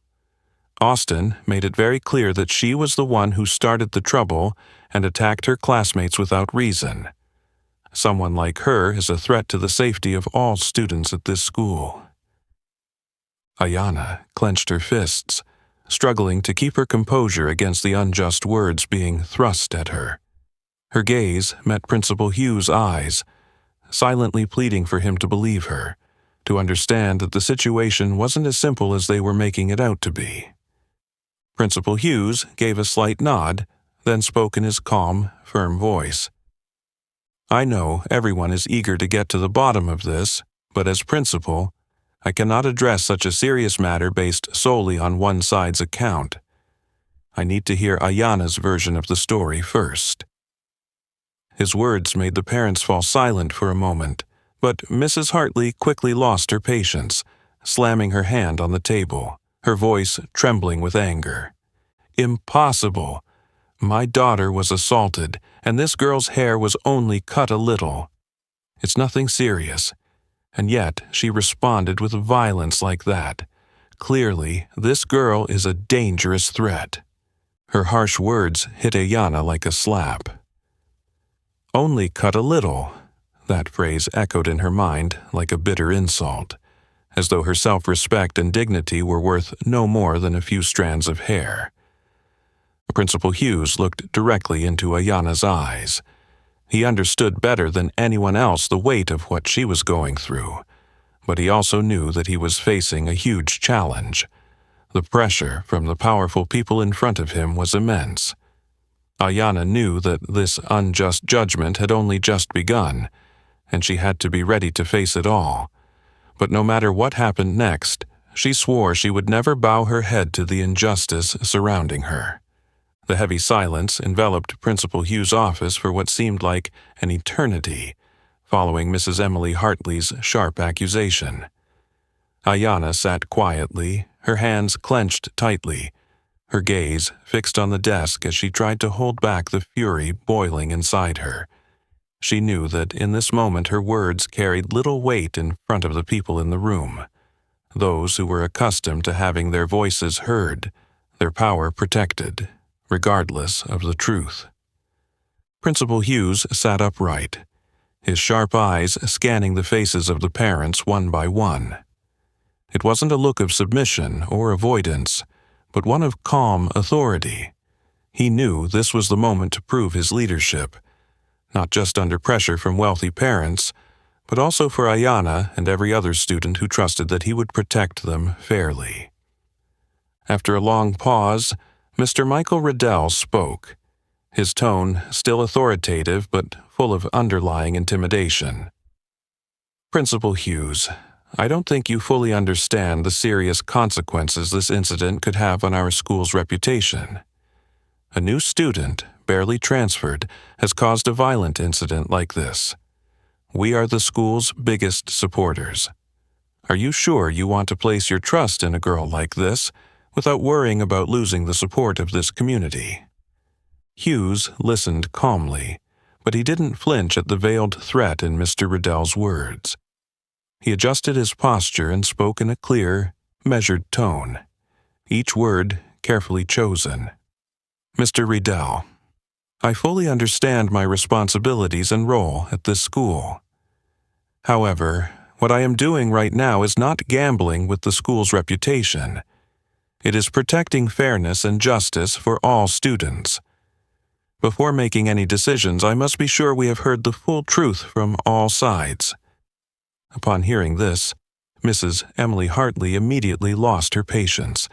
Austin made it very clear that she was the one who started the trouble and attacked her classmates without reason. Someone like her is a threat to the safety of all students at this school. Ayana clenched her fists, struggling to keep her composure against the unjust words being thrust at her. Her gaze met Principal Hugh's eyes, silently pleading for him to believe her, to understand that the situation wasn't as simple as they were making it out to be. Principal Hughes gave a slight nod, then spoke in his calm, firm voice. I know everyone is eager to get to the bottom of this, but as principal, I cannot address such a serious matter based solely on one side's account. I need to hear Ayana's version of the story first. His words made the parents fall silent for a moment, but Mrs. Hartley quickly lost her patience, slamming her hand on the table, her voice trembling with anger. Impossible! My daughter was assaulted, and this girl's hair was only cut a little. It's nothing serious. And yet she responded with violence like that. Clearly, this girl is a dangerous threat. Her harsh words hit Ayana like a slap. Only cut a little. That phrase echoed in her mind like a bitter insult, as though her self-respect and dignity were worth no more than a few strands of hair. Principal Hughes looked directly into Ayana's eyes. He understood better than anyone else the weight of what she was going through, but he also knew that he was facing a huge challenge. The pressure from the powerful people in front of him was immense. Ayana knew that this unjust judgment had only just begun, and she had to be ready to face it all. But no matter what happened next, she swore she would never bow her head to the injustice surrounding her. The heavy silence enveloped Principal Hugh's office for what seemed like an eternity, following Mrs. Emily Hartley's sharp accusation. Ayana sat quietly, her hands clenched tightly, her gaze fixed on the desk as she tried to hold back the fury boiling inside her. She knew that in this moment her words carried little weight in front of the people in the room, those who were accustomed to having their voices heard, their power protected, regardless of the truth. Principal Hughes sat upright, his sharp eyes scanning the faces of the parents one by one. It wasn't a look of submission or avoidance, but one of calm authority. He knew this was the moment to prove his leadership, not just under pressure from wealthy parents, but also for Ayana and every other student who trusted that he would protect them fairly. After a long pause, Mr. Michael Riddell spoke, his tone still authoritative but full of underlying intimidation. Principal Hughes, I don't think you fully understand the serious consequences this incident could have on our school's reputation. A new student, barely transferred, has caused a violent incident like this. We are the school's biggest supporters. Are you sure you want to place your trust in a girl like this without worrying about losing the support of this community? Hughes listened calmly, but he didn't flinch at the veiled threat in Mr. Riddell's words. He adjusted his posture and spoke in a clear, measured tone, each word carefully chosen. Mr. Riddell, I fully understand my responsibilities and role at this school. However, what I am doing right now is not gambling with the school's reputation. It is protecting fairness and justice for all students. Before making any decisions, I must be sure we have heard the full truth from all sides. Upon hearing this, Mrs. Emily Hartley immediately lost her patience,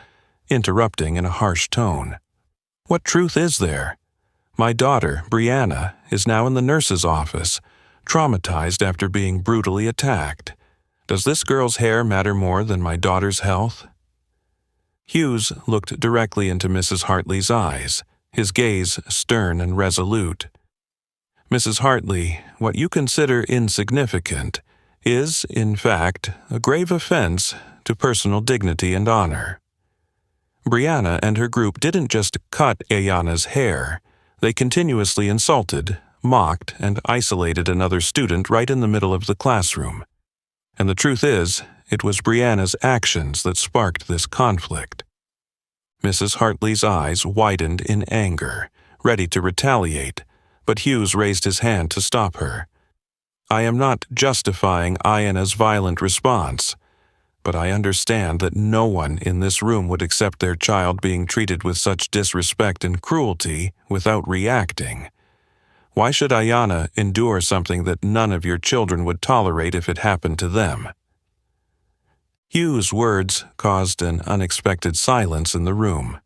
interrupting in a harsh tone. What truth is there? My daughter, Brianna, is now in the nurse's office, traumatized after being brutally attacked. Does this girl's hair matter more than my daughter's health? Hughes looked directly into Mrs. Hartley's eyes, his gaze stern and resolute. Mrs. Hartley, what you consider insignificant is, in fact, a grave offense to personal dignity and honor. Brianna and her group didn't just cut Ayana's hair. They continuously insulted, mocked, and isolated another student right in the middle of the classroom. And the truth is, it was Brianna's actions that sparked this conflict. Mrs. Hartley's eyes widened in anger, ready to retaliate, but Hughes raised his hand to stop her. I am not justifying Ayana's violent response, but I understand that no one in this room would accept their child being treated with such disrespect and cruelty without reacting. Why should Ayana endure something that none of your children would tolerate if it happened to them? Hugh's words caused an unexpected silence in the room.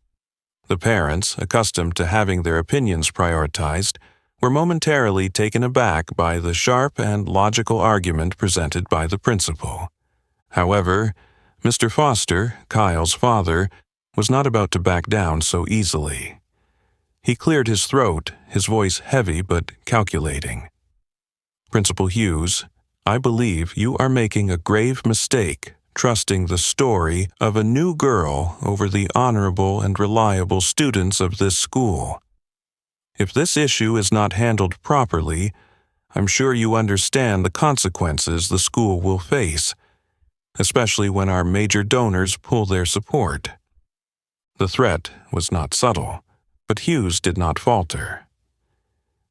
The parents, accustomed to having their opinions prioritized, were momentarily taken aback by the sharp and logical argument presented by the principal. However, Mr. Foster, Kyle's father, was not about to back down so easily. He cleared his throat, his voice heavy but calculating. Principal Hughes, I believe you are making a grave mistake trusting the story of a new girl over the honorable and reliable students of this school. If this issue is not handled properly, I'm sure you understand the consequences the school will face, especially when our major donors pull their support. The threat was not subtle, but Hughes did not falter.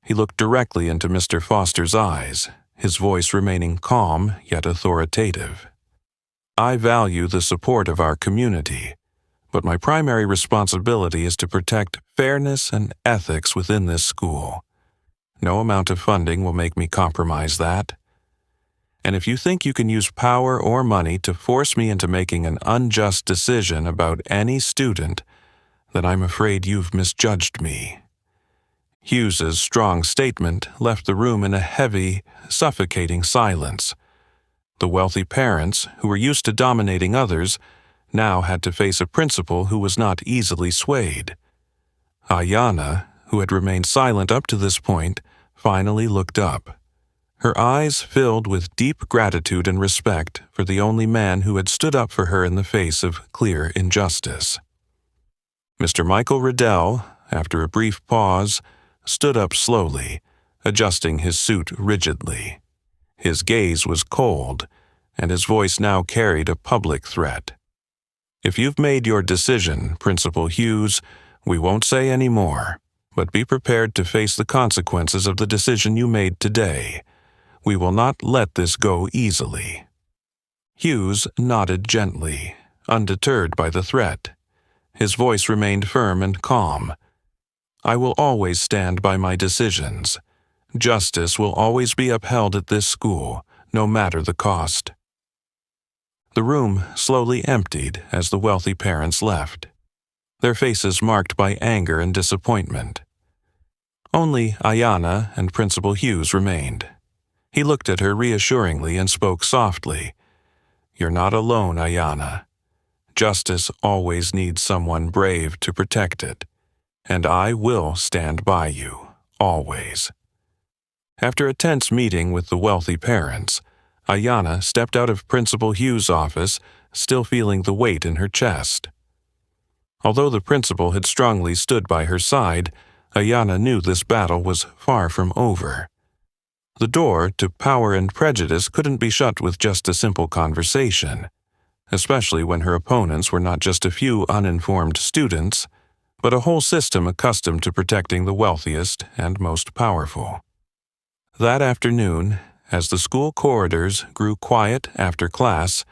He looked directly into Mr. Foster's eyes, his voice remaining calm yet authoritative. I value the support of our community, but my primary responsibility is to protect fairness and ethics within this school. No amount of funding will make me compromise that. And if you think you can use power or money to force me into making an unjust decision about any student, then I'm afraid you've misjudged me. Hughes's strong statement left the room in a heavy, suffocating silence. The wealthy parents, who were used to dominating others, now had to face a principal who was not easily swayed. Ayana, who had remained silent up to this point, finally looked up. Her eyes filled with deep gratitude and respect for the only man who had stood up for her in the face of clear injustice. Mr. Michael Riddell, after a brief pause, stood up slowly, adjusting his suit rigidly. His gaze was cold, and his voice now carried a public threat. If you've made your decision, Principal Hughes, we won't say any more, but be prepared to face the consequences of the decision you made today. We will not let this go easily. Hughes nodded gently, undeterred by the threat. His voice remained firm and calm. I will always stand by my decisions. Justice will always be upheld at this school, no matter the cost. The room slowly emptied as the wealthy parents left, their faces marked by anger and disappointment. Only Ayana and Principal Hughes remained. He looked at her reassuringly and spoke softly. You're not alone, Ayana. Justice always needs someone brave to protect it, and I will stand by you, always. After a tense meeting with the wealthy parents, Ayana stepped out of Principal Hughes' office, still feeling the weight in her chest. Although the principal had strongly stood by her side, Ayana knew this battle was far from over. The door to power and prejudice couldn't be shut with just a simple conversation, especially when her opponents were not just a few uninformed students, but a whole system accustomed to protecting the wealthiest and most powerful. That afternoon, as the school corridors grew quiet after class,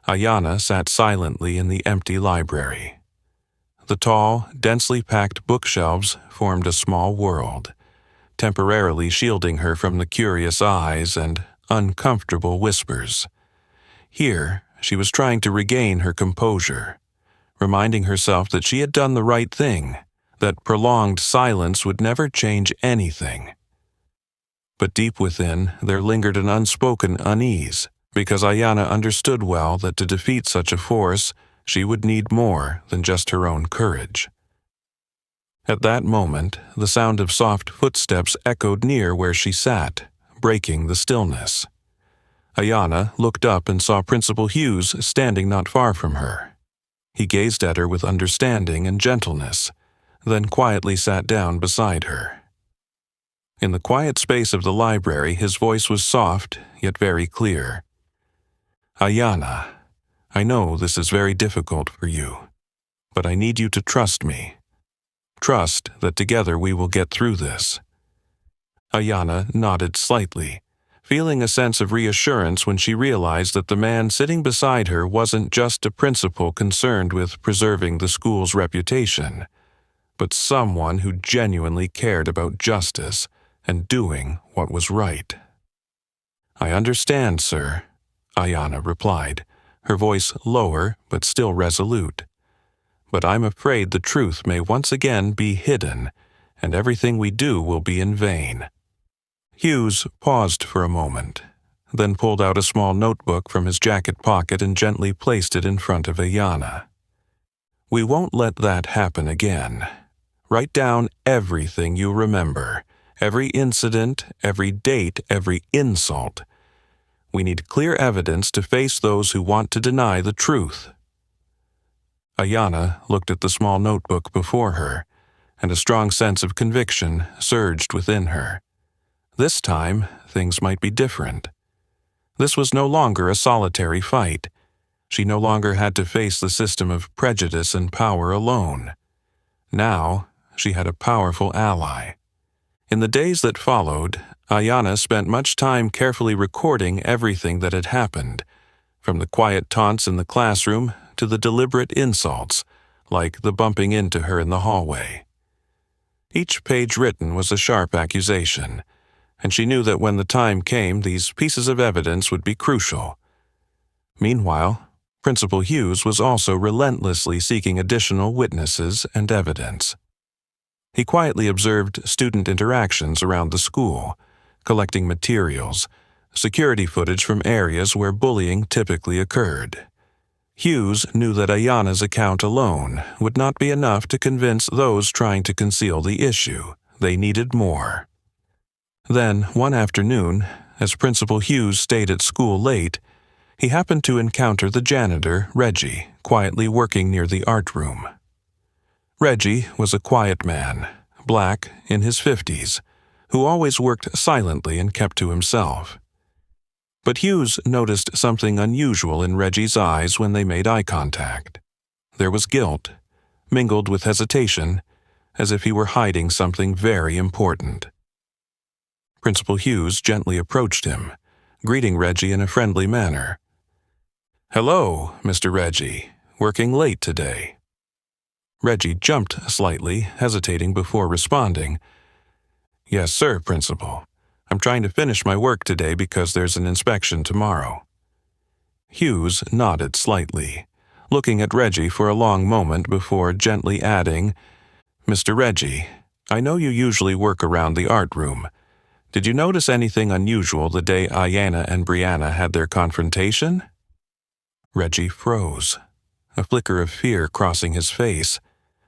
Ayana sat silently in the empty library. The tall, densely packed bookshelves formed a small world, temporarily shielding her from the curious eyes and uncomfortable whispers. Here, she was trying to regain her composure, reminding herself that she had done the right thing, that prolonged silence would never change anything. But deep within, there lingered an unspoken unease, because Ayana understood well that to defeat such a force, she would need more than just her own courage. At that moment, the sound of soft footsteps echoed near where she sat, breaking the stillness. Ayana looked up and saw Principal Hughes standing not far from her. He gazed at her with understanding and gentleness, then quietly sat down beside her. In the quiet space of the library, his voice was soft, yet very clear. Ayana, I know this is very difficult for you, but I need you to trust me. Trust that together we will get through this." Ayana nodded slightly, feeling a sense of reassurance when she realized that the man sitting beside her wasn't just a principal concerned with preserving the school's reputation, but someone who genuinely cared about justice and doing what was right. "I understand, sir," Ayana replied, her voice lower but still resolute. "But I'm afraid the truth may once again be hidden, and everything we do will be in vain." Hughes paused for a moment, then pulled out a small notebook from his jacket pocket and gently placed it in front of Ayana. "We won't let that happen again. Write down everything you remember, every incident, every date, every insult. We need clear evidence to face those who want to deny the truth." Ayana looked at the small notebook before her, and a strong sense of conviction surged within her. This time, things might be different. This was no longer a solitary fight. She no longer had to face the system of prejudice and power alone. Now, she had a powerful ally. In the days that followed, Ayana spent much time carefully recording everything that had happened, from the quiet taunts in the classroom to the deliberate insults, like the bumping into her in the hallway. Each page written was a sharp accusation, and she knew that when the time came, these pieces of evidence would be crucial. Meanwhile, Principal Hughes was also relentlessly seeking additional witnesses and evidence. He quietly observed student interactions around the school, collecting materials, security footage from areas where bullying typically occurred. Hughes knew that Ayana's account alone would not be enough to convince those trying to conceal the issue. They needed more. Then, one afternoon, as Principal Hughes stayed at school late, he happened to encounter the janitor, Reggie, quietly working near the art room. Reggie was a quiet man, black, in his 50s, who always worked silently and kept to himself. But Hughes noticed something unusual in Reggie's eyes when they made eye contact. There was guilt, mingled with hesitation, as if he were hiding something very important. Principal Hughes gently approached him, greeting Reggie in a friendly manner. "Hello, Mr. Reggie. Working late today?" Reggie jumped slightly, hesitating before responding. "Yes, sir, Principal. I'm trying to finish my work today because there's an inspection tomorrow." Hughes nodded slightly, looking at Reggie for a long moment before gently adding, "Mr. Reggie, I know you usually work around the art room. Did you notice anything unusual the day Ayana and Brianna had their confrontation?" Reggie froze, a flicker of fear crossing his face,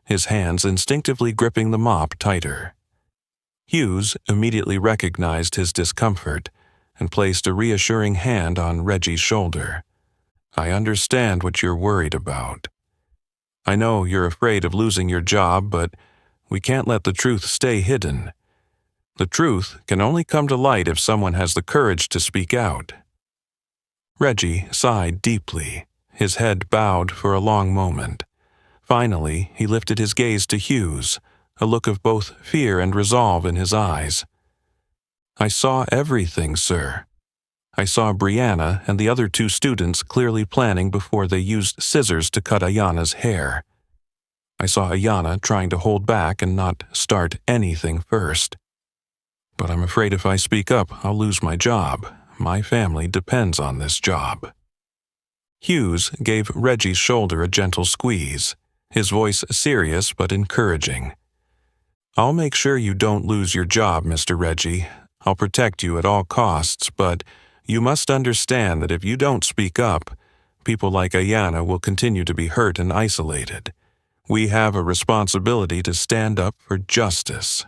his hands instinctively gripping the mop tighter. Hughes immediately recognized his discomfort and placed a reassuring hand on Reggie's shoulder. "I understand what you're worried about. I know you're afraid of losing your job, but we can't let the truth stay hidden. The truth can only come to light if someone has the courage to speak out." Reggie sighed deeply, his head bowed for a long moment. Finally, he lifted his gaze to Hughes, a look of both fear and resolve in his eyes. "I saw everything, sir. I saw Brianna and the other 2 students clearly planning before they used scissors to cut Ayana's hair. I saw Ayana trying to hold back and not start anything first. But I'm afraid if I speak up, I'll lose my job. My family depends on this job." Hughes gave Reggie's shoulder a gentle squeeze, his voice serious but encouraging. "I'll make sure you don't lose your job, Mr. Reggie. I'll protect you at all costs, but you must understand that if you don't speak up, people like Ayana will continue to be hurt and isolated. We have a responsibility to stand up for justice."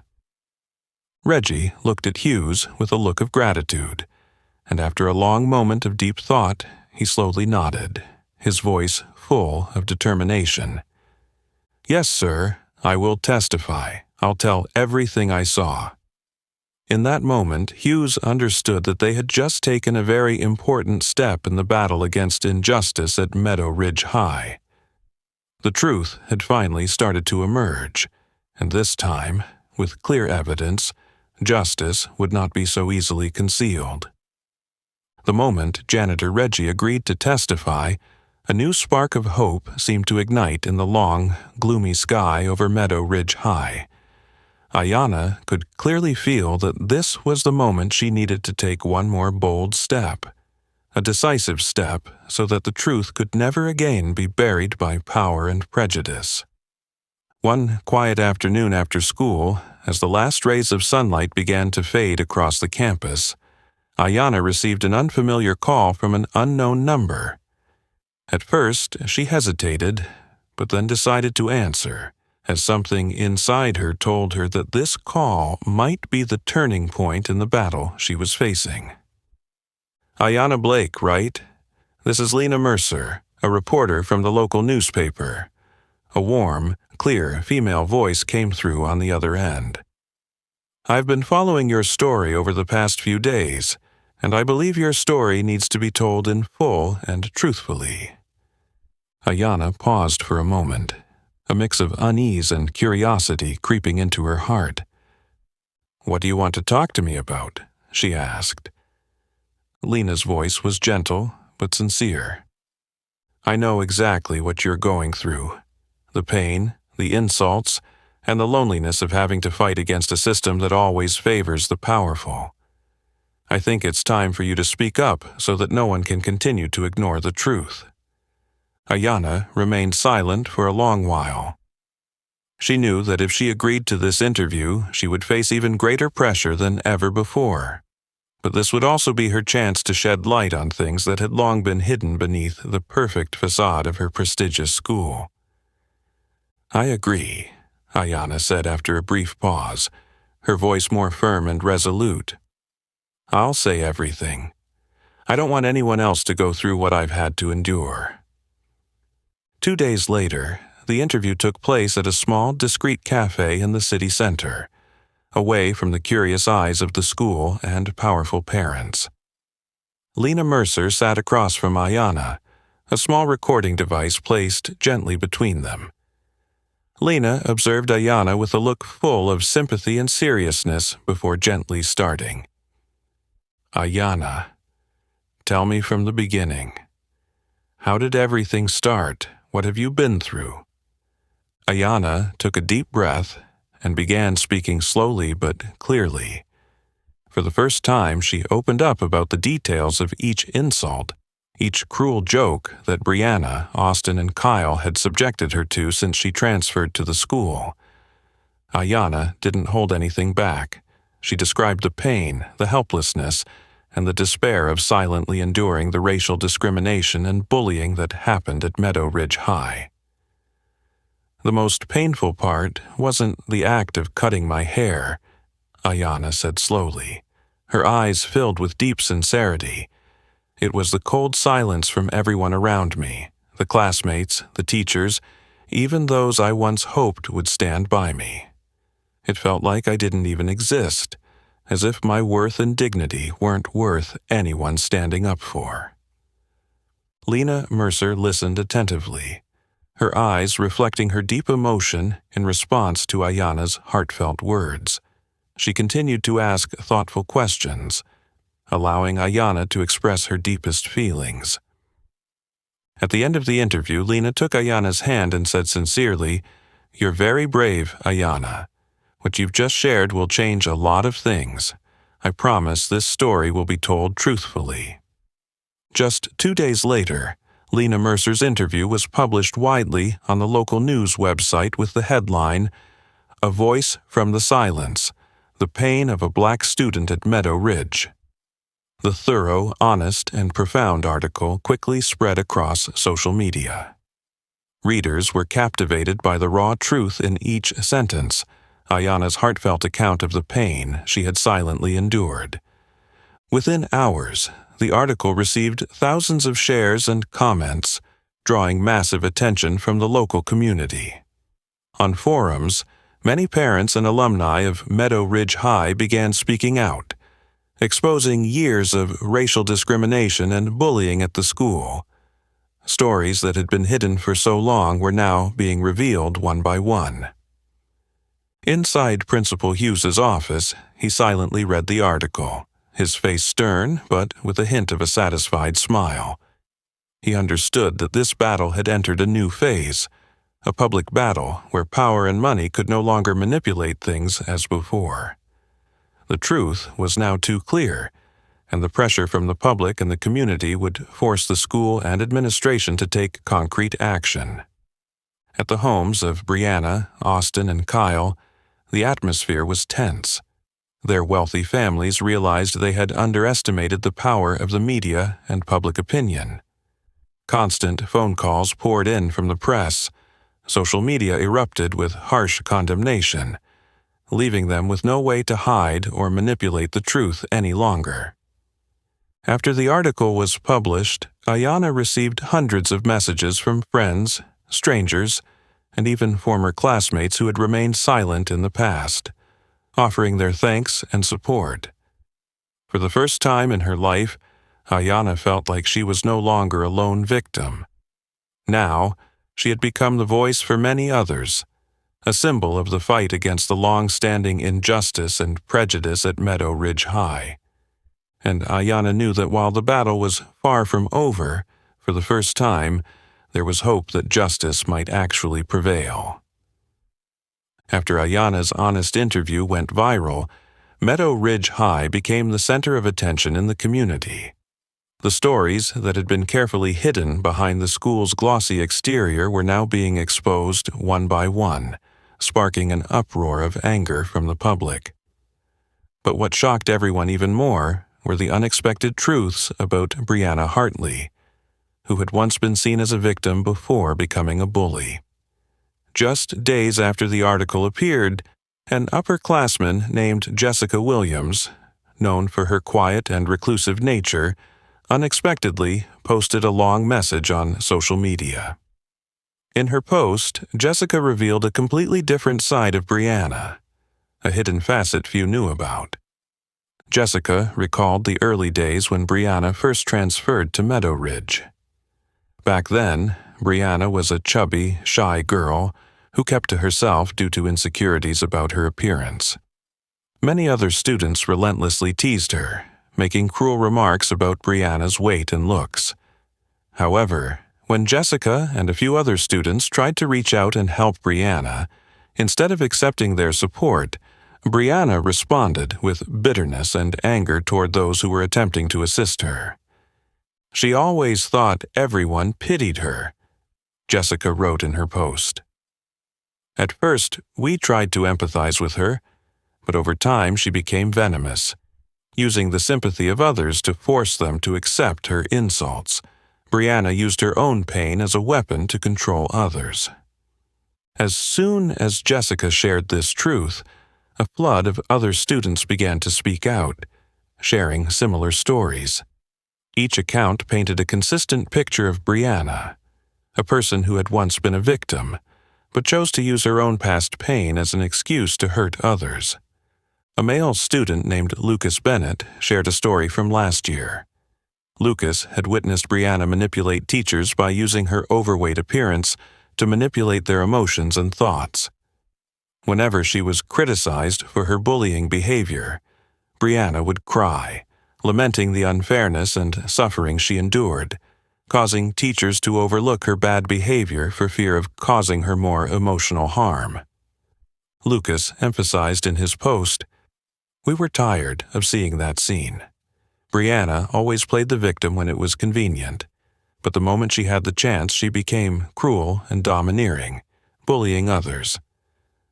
Reggie looked at Hughes with a look of gratitude, and after a long moment of deep thought, he slowly nodded, his voice full of determination. "Yes, sir, I will testify. I'll tell everything I saw." In that moment, Hughes understood that they had just taken a very important step in the battle against injustice at Meadow Ridge High. The truth had finally started to emerge, and this time, with clear evidence, justice would not be so easily concealed. The moment Janitor Reggie agreed to testify, a new spark of hope seemed to ignite in the long, gloomy sky over Meadow Ridge High. Ayana could clearly feel that this was the moment she needed to take one more bold step, a decisive step so that the truth could never again be buried by power and prejudice. One quiet afternoon after school, as the last rays of sunlight began to fade across the campus, Ayana received an unfamiliar call from an unknown number. At first, she hesitated, but then decided to answer, as something inside her told her that this call might be the turning point in the battle she was facing. "Ayana Blake, right? This is Lena Mercer, a reporter from the local newspaper." A warm, clear female voice came through on the other end. "I've been following your story over the past few days, and I believe your story needs to be told in full and truthfully." Ayana paused for a moment, a mix of unease and curiosity creeping into her heart. "What do you want to talk to me about?" she asked. Lena's voice was gentle but sincere. "I know exactly what you're going through. The pain, the insults, and the loneliness of having to fight against a system that always favors the powerful. I think it's time for you to speak up so that no one can continue to ignore the truth." Ayana remained silent for a long while. She knew that if she agreed to this interview, she would face even greater pressure than ever before. But this would also be her chance to shed light on things that had long been hidden beneath the perfect facade of her prestigious school. "I agree," Ayana said after a brief pause, her voice more firm and resolute. "I'll say everything. I don't want anyone else to go through what I've had to endure." 2 days later, the interview took place at a small, discreet cafe in the city center, away from the curious eyes of the school and powerful parents. Lena Mercer sat across from Ayana, a small recording device placed gently between them. Lena observed Ayana with a look full of sympathy and seriousness before gently starting. "Ayana, tell me from the beginning. How did everything start? What have you been through?" Ayana took a deep breath and began speaking slowly but clearly. For the first time, she opened up about the details of each insult, each cruel joke that Brianna, Austin, and Kyle had subjected her to since she transferred to the school. Ayana didn't hold anything back. She described the pain, the helplessness, and the despair of silently enduring the racial discrimination and bullying that happened at Meadow Ridge High. "The most painful part wasn't the act of cutting my hair," Ayana said slowly, her eyes filled with deep sincerity. "It was the cold silence from everyone around me, the classmates, the teachers, even those I once hoped would stand by me. It felt like I didn't even exist, as if my worth and dignity weren't worth anyone standing up for." Lena Mercer listened attentively, her eyes reflecting her deep emotion in response to Ayana's heartfelt words. She continued to ask thoughtful questions, allowing Ayana to express her deepest feelings. At the end of the interview, Lena took Ayana's hand and said sincerely, "You're very brave, Ayana. What you've just shared will change a lot of things. I promise this story will be told truthfully." Just 2 days later, Lena Mercer's interview was published widely on the local news website with the headline, "A Voice from the Silence: The Pain of a Black Student at Meadow Ridge." The thorough, honest, and profound article quickly spread across social media. Readers were captivated by the raw truth in each sentence, Ayana's heartfelt account of the pain she had silently endured. Within hours, the article received thousands of shares and comments, drawing massive attention from the local community. On forums, many parents and alumni of Meadow Ridge High began speaking out, exposing years of racial discrimination and bullying at the school. Stories that had been hidden for so long were now being revealed one by one. Inside Principal Hughes's office, he silently read the article, his face stern but with a hint of a satisfied smile. He understood that this battle had entered a new phase, a public battle where power and money could no longer manipulate things as before. The truth was now too clear, and the pressure from the public and the community would force the school and administration to take concrete action. At the homes of Brianna, Austin, and Kyle, the atmosphere was tense. Their wealthy families realized they had underestimated the power of the media and public opinion. Constant phone calls poured in from the press. Social media erupted with harsh condemnation, leaving them with no way to hide or manipulate the truth any longer. After the article was published, Ayana received hundreds of messages from friends, strangers, and even former classmates who had remained silent in the past, offering their thanks and support. For the first time in her life, Ayana felt like she was no longer a lone victim. Now, she had become the voice for many others, a symbol of the fight against the long-standing injustice and prejudice at Meadow Ridge High. And Ayana knew that while the battle was far from over, for the first time, there was hope that justice might actually prevail. After Ayana's honest interview went viral, Meadow Ridge High became the center of attention in the community. The stories that had been carefully hidden behind the school's glossy exterior were now being exposed one by one, sparking an uproar of anger from the public. But what shocked everyone even more were the unexpected truths about Brianna Hartley, who had once been seen as a victim before becoming a bully. Just days after the article appeared, an upperclassman named Jessica Williams, known for her quiet and reclusive nature, unexpectedly posted a long message on social media. In her post, Jessica revealed a completely different side of Brianna, a hidden facet few knew about. Jessica recalled the early days when Brianna first transferred to Meadow Ridge. Back then, Brianna was a chubby, shy girl who kept to herself due to insecurities about her appearance. Many other students relentlessly teased her, making cruel remarks about Brianna's weight and looks. However, when Jessica and a few other students tried to reach out and help Brianna, instead of accepting their support, Brianna responded with bitterness and anger toward those who were attempting to assist her. She always thought everyone pitied her, Jessica wrote in her post. At first, we tried to empathize with her, but over time she became venomous, using the sympathy of others to force them to accept her insults. Brianna used her own pain as a weapon to control others. As soon as Jessica shared this truth, a flood of other students began to speak out, sharing similar stories. Each account painted a consistent picture of Brianna, a person who had once been a victim, but chose to use her own past pain as an excuse to hurt others. A male student named Lucas Bennett shared a story from last year. Lucas had witnessed Brianna manipulate teachers by using her overweight appearance to manipulate their emotions and thoughts. Whenever she was criticized for her bullying behavior, Brianna would cry, lamenting the unfairness and suffering she endured, causing teachers to overlook her bad behavior for fear of causing her more emotional harm. Lucas emphasized in his post, "We were tired of seeing that scene. Brianna always played the victim when it was convenient, but the moment she had the chance she became cruel and domineering, bullying others.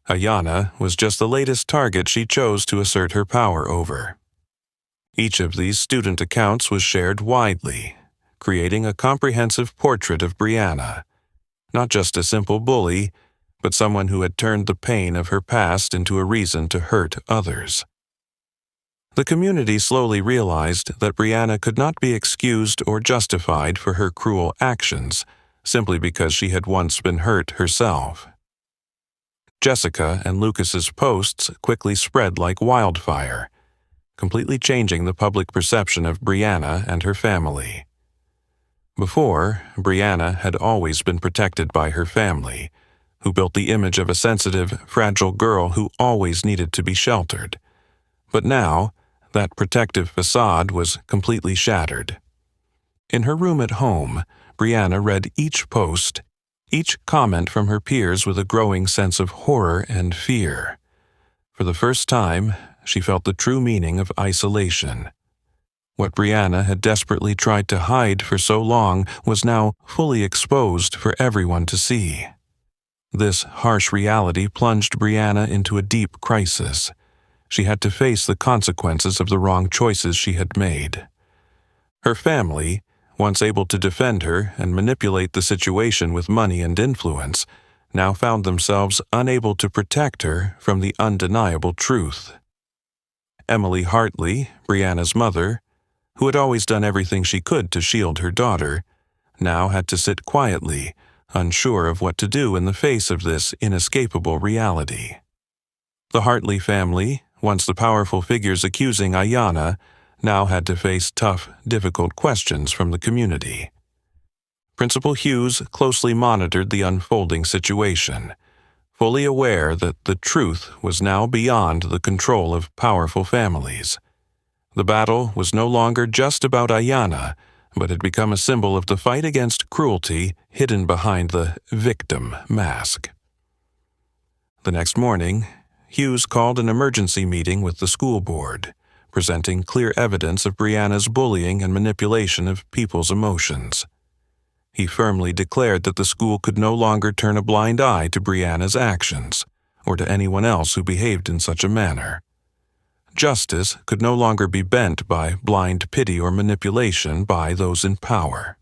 Ayana was just the latest target she chose to assert her power over." Each of these student accounts was shared widely, creating a comprehensive portrait of Brianna, not just a simple bully, but someone who had turned the pain of her past into a reason to hurt others. The community slowly realized that Brianna could not be excused or justified for her cruel actions simply because she had once been hurt herself. Jessica and Lucas's posts quickly spread like wildfire, completely changing the public perception of Brianna and her family. Before, Brianna had always been protected by her family, who built the image of a sensitive, fragile girl who always needed to be sheltered. But now, that protective facade was completely shattered. In her room at home, Brianna read each post, each comment from her peers with a growing sense of horror and fear. For the first time, she felt the true meaning of isolation. What Brianna had desperately tried to hide for so long was now fully exposed for everyone to see. This harsh reality plunged Brianna into a deep crisis. She had to face the consequences of the wrong choices she had made. Her family, once able to defend her and manipulate the situation with money and influence, now found themselves unable to protect her from the undeniable truth. Emily Hartley, Brianna's mother, who had always done everything she could to shield her daughter, now had to sit quietly, unsure of what to do in the face of this inescapable reality. The Hartley family, once the powerful figures accusing Ayana, now had to face tough, difficult questions from the community. Principal Hughes closely monitored the unfolding situation, fully aware that the truth was now beyond the control of powerful families. The battle was no longer just about Ayana, but had become a symbol of the fight against cruelty hidden behind the victim mask. The next morning, Hughes called an emergency meeting with the school board, presenting clear evidence of Brianna's bullying and manipulation of people's emotions. He firmly declared that the school could no longer turn a blind eye to Brianna's actions, or to anyone else who behaved in such a manner. Justice could no longer be bent by blind pity or manipulation by those in power.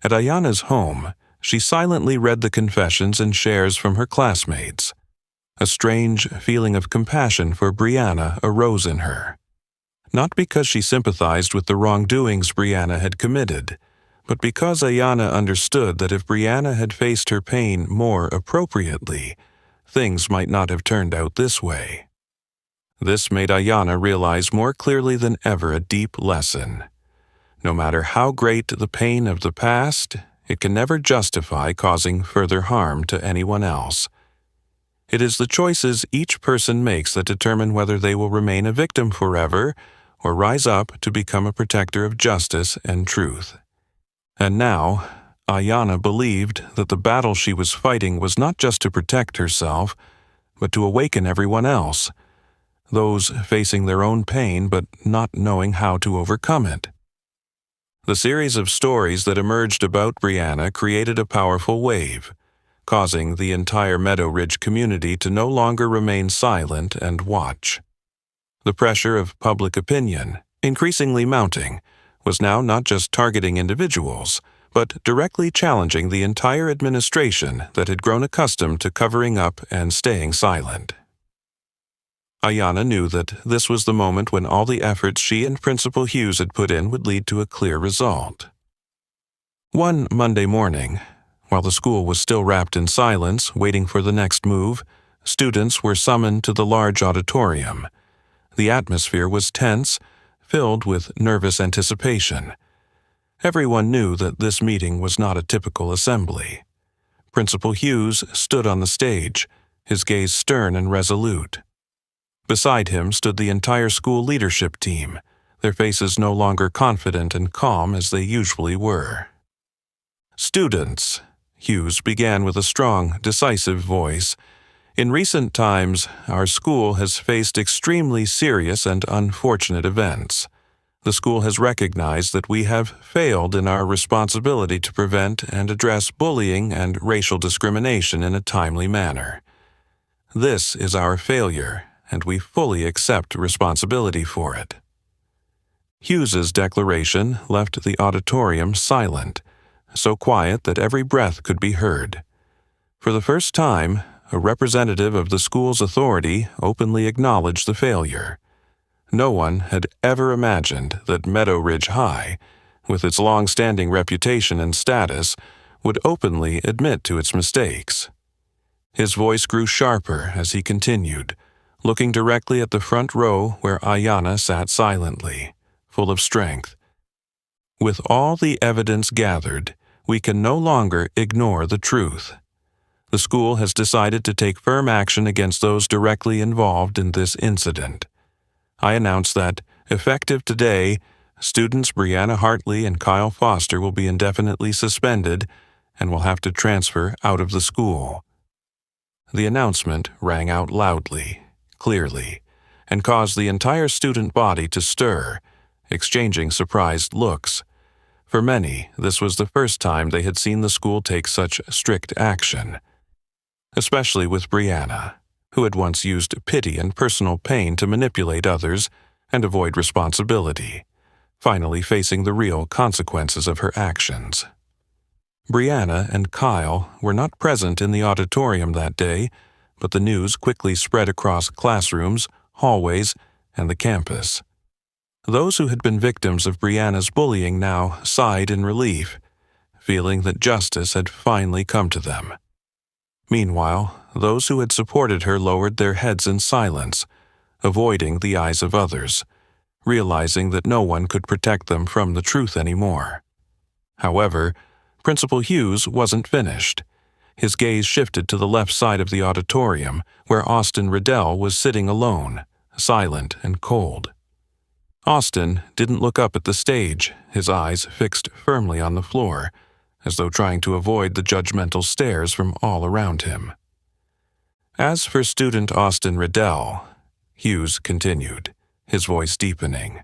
At Ayana's home, she silently read the confessions and shares from her classmates. A strange feeling of compassion for Brianna arose in her. Not because she sympathized with the wrongdoings Brianna had committed, but because Ayana understood that if Brianna had faced her pain more appropriately, things might not have turned out this way. This made Ayana realize more clearly than ever a deep lesson. No matter how great the pain of the past, it can never justify causing further harm to anyone else. It is the choices each person makes that determine whether they will remain a victim forever or rise up to become a protector of justice and truth. And now, Ayana believed that the battle she was fighting was not just to protect herself, but to awaken everyone else, those facing their own pain but not knowing how to overcome it. The series of stories that emerged about Brianna created a powerful wave, causing the entire Meadow Ridge community to no longer remain silent and watch. The pressure of public opinion, increasingly mounting, was now not just targeting individuals, but directly challenging the entire administration that had grown accustomed to covering up and staying silent. Ayana knew that this was the moment when all the efforts she and Principal Hughes had put in would lead to a clear result. One Monday morning, while the school was still wrapped in silence, waiting for the next move, students were summoned to the large auditorium. The atmosphere was tense, filled with nervous anticipation. Everyone knew that this meeting was not a typical assembly. Principal Hughes stood on the stage, his gaze stern and resolute. Beside him stood the entire school leadership team, their faces no longer confident and calm as they usually were. "Students," Hughes began with a strong, decisive voice, "in recent times, our school has faced extremely serious and unfortunate events. The school has recognized that we have failed in our responsibility to prevent and address bullying and racial discrimination in a timely manner. This is our failure, and we fully accept responsibility for it." Hughes's declaration left the auditorium silent, so quiet that every breath could be heard. For the first time, a representative of the school's authority openly acknowledged the failure. No one had ever imagined that Meadow Ridge High, with its long-standing reputation and status, would openly admit to its mistakes. His voice grew sharper as he continued, looking directly at the front row where Ayana sat silently, full of strength. With all the evidence gathered, we can no longer ignore the truth. The school has decided to take firm action against those directly involved in this incident. I announce that, effective today, students Brianna Hartley and Kyle Foster will be indefinitely suspended and will have to transfer out of the school. The announcement rang out loudly, clearly, and caused the entire student body to stir, exchanging surprised looks. For many, this was the first time they had seen the school take such strict action. Especially with Brianna, who had once used pity and personal pain to manipulate others and avoid responsibility, finally facing the real consequences of her actions. Brianna and Kyle were not present in the auditorium that day, but the news quickly spread across classrooms, hallways, and the campus. Those who had been victims of Brianna's bullying now sighed in relief, feeling that justice had finally come to them. Meanwhile, those who had supported her lowered their heads in silence, avoiding the eyes of others, realizing that no one could protect them from the truth anymore. However, Principal Hughes wasn't finished. His gaze shifted to the left side of the auditorium, where Austin Riddell was sitting alone, silent and cold. Austin didn't look up at the stage, his eyes fixed firmly on the floor, as though trying to avoid the judgmental stares from all around him. As for student Austin Riddell, Hughes continued, his voice deepening.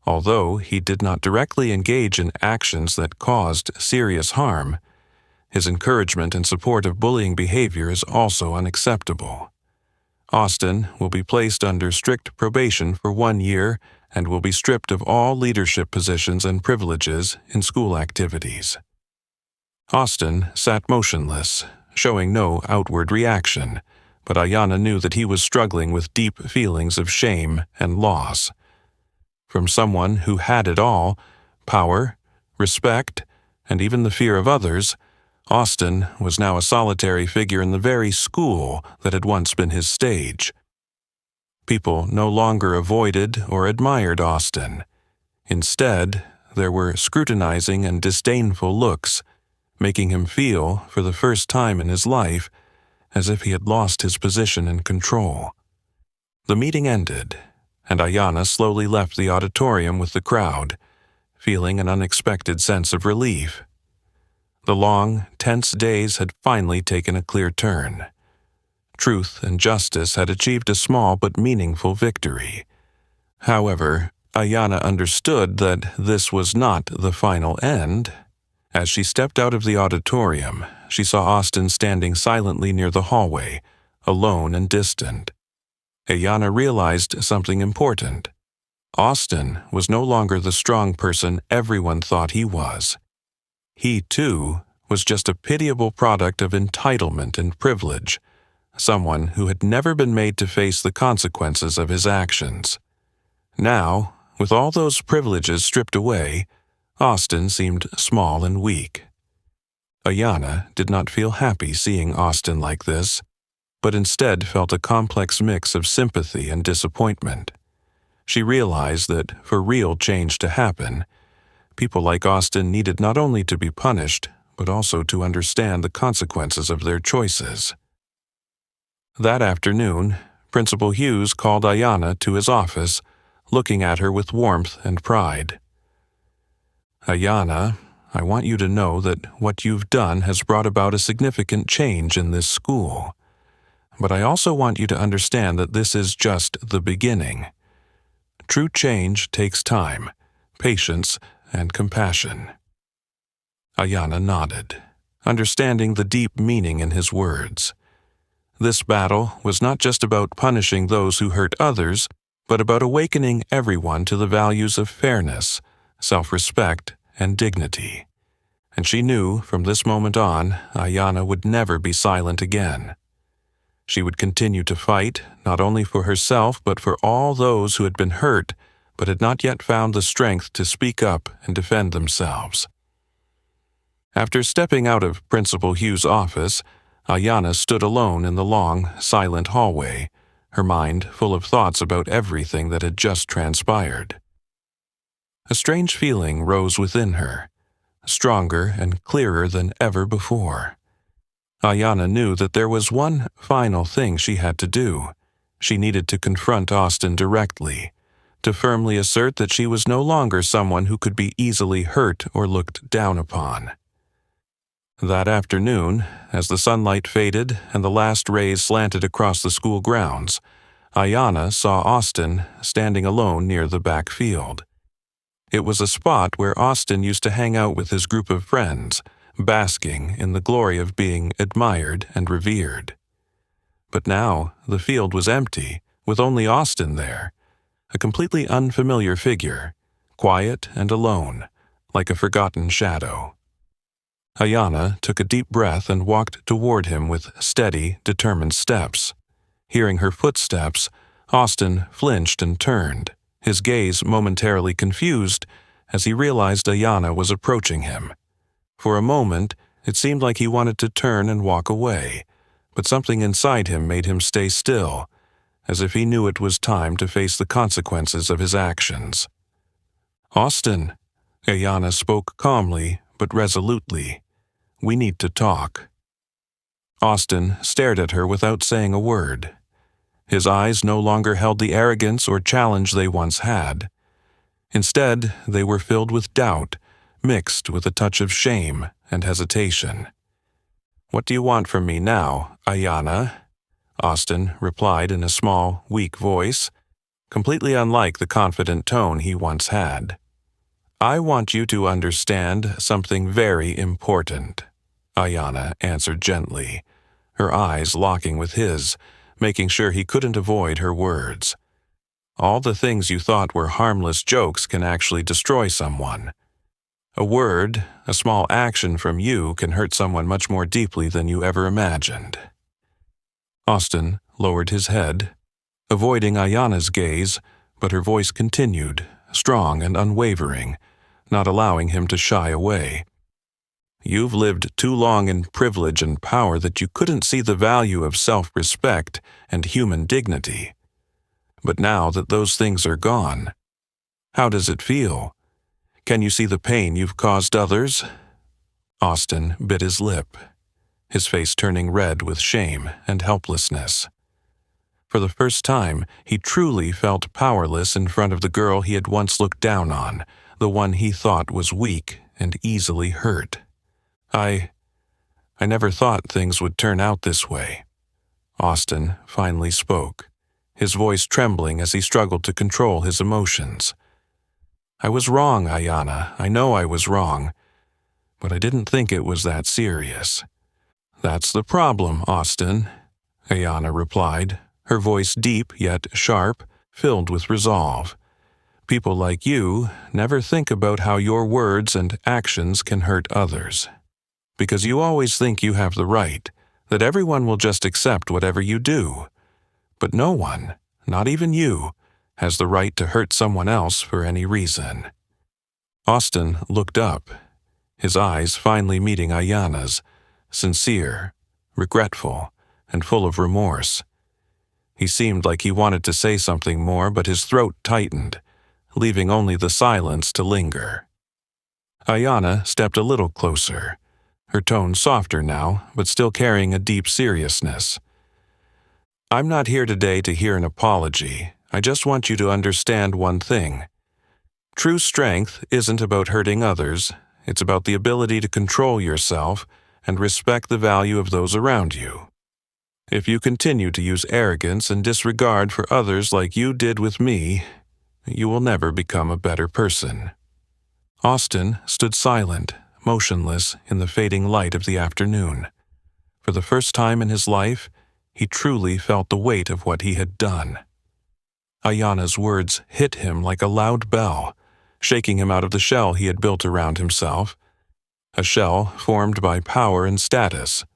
Although he did not directly engage in actions that caused serious harm, his encouragement and support of bullying behavior is also unacceptable. Austin will be placed under strict probation for 1 year and will be stripped of all leadership positions and privileges in school activities. Austin sat motionless, showing no outward reaction, but Ayana knew that he was struggling with deep feelings of shame and loss. From someone who had it all, power, respect, and even the fear of others, Austin was now a solitary figure in the very school that had once been his stage. People no longer avoided or admired Austin. Instead, there were scrutinizing and disdainful looks, making him feel, for the first time in his life, as if he had lost his position and control. The meeting ended, and Ayana slowly left the auditorium with the crowd, feeling an unexpected sense of relief. The long, tense days had finally taken a clear turn. Truth and justice had achieved a small but meaningful victory. However, Ayana understood that this was not the final end. As she stepped out of the auditorium, she saw Austin standing silently near the hallway, alone and distant. Ayana realized something important. Austin was no longer the strong person everyone thought he was. He, too, was just a pitiable product of entitlement and privilege, someone who had never been made to face the consequences of his actions. Now, with all those privileges stripped away, Austin seemed small and weak. Ayana did not feel happy seeing Austin like this, but instead felt a complex mix of sympathy and disappointment. She realized that for real change to happen, people like Austin needed not only to be punished, but also to understand the consequences of their choices. That afternoon, Principal Hughes called Ayana to his office, looking at her with warmth and pride. "Ayana, I want you to know that what you've done has brought about a significant change in this school. But I also want you to understand that this is just the beginning. True change takes time, patience, and compassion." Ayana nodded, understanding the deep meaning in his words. This battle was not just about punishing those who hurt others, but about awakening everyone to the values of fairness, self-respect, and dignity. And she knew from this moment on, Ayana would never be silent again. She would continue to fight, not only for herself but for all those who had been hurt but had not yet found the strength to speak up and defend themselves. After stepping out of Principal Hughes' office, Ayana stood alone in the long, silent hallway, her mind full of thoughts about everything that had just transpired. A strange feeling rose within her, stronger and clearer than ever before. Ayana knew that there was one final thing she had to do. She needed to confront Austin directly, to firmly assert that she was no longer someone who could be easily hurt or looked down upon. That afternoon, as the sunlight faded and the last rays slanted across the school grounds, Ayana saw Austin standing alone near the back field. It was a spot where Austin used to hang out with his group of friends, basking in the glory of being admired and revered. But now the field was empty, with only Austin there, a completely unfamiliar figure, quiet and alone, like a forgotten shadow. Ayana took a deep breath and walked toward him with steady, determined steps. Hearing her footsteps, Austin flinched and turned, his gaze momentarily confused as he realized Ayana was approaching him. For a moment, it seemed like he wanted to turn and walk away, but something inside him made him stay still, as if he knew it was time to face the consequences of his actions. "Austin," Ayana spoke calmly but resolutely. "We need to talk." Austin stared at her without saying a word. His eyes no longer held the arrogance or challenge they once had. Instead, they were filled with doubt, mixed with a touch of shame and hesitation. "What do you want from me now, Ayana?" Austin replied in a small, weak voice, completely unlike the confident tone he once had. "I want you to understand something very important," Ayana answered gently, her eyes locking with his, making sure he couldn't avoid her words. "All the things you thought were harmless jokes can actually destroy someone. A word, a small action from you can hurt someone much more deeply than you ever imagined." Austin lowered his head, avoiding Ayana's gaze, but her voice continued, strong and unwavering, not allowing him to shy away. "You've lived too long in privilege and power that you couldn't see the value of self-respect and human dignity. But now that those things are gone, how does it feel? Can you see the pain you've caused others?" Austin bit his lip, his face turning red with shame and helplessness. For the first time, he truly felt powerless in front of the girl he had once looked down on, the one he thought was weak and easily hurt. I never thought things would turn out this way," Austin finally spoke, his voice trembling as he struggled to control his emotions. "I was wrong, Ayana. I know I was wrong. But I didn't think it was that serious." "That's the problem, Austin," Ayana replied, her voice deep yet sharp, filled with resolve. "People like you never think about how your words and actions can hurt others. Because you always think you have the right, that everyone will just accept whatever you do. But no one, not even you, has the right to hurt someone else for any reason." Austin looked up, his eyes finally meeting Ayana's, sincere, regretful, and full of remorse. He seemed like he wanted to say something more, but his throat tightened, leaving only the silence to linger. Ayana stepped a little closer, her tone softer now, but still carrying a deep seriousness. "I'm not here today to hear an apology. I just want you to understand one thing. True strength isn't about hurting others. It's about the ability to control yourself and respect the value of those around you. If you continue to use arrogance and disregard for others like you did with me, you will never become a better person." Austin stood silent, motionless in the fading light of the afternoon. For the first time in his life, he truly felt the weight of what he had done. Ayana's words hit him like a loud bell, shaking him out of the shell he had built around himself, a shell formed by power and status.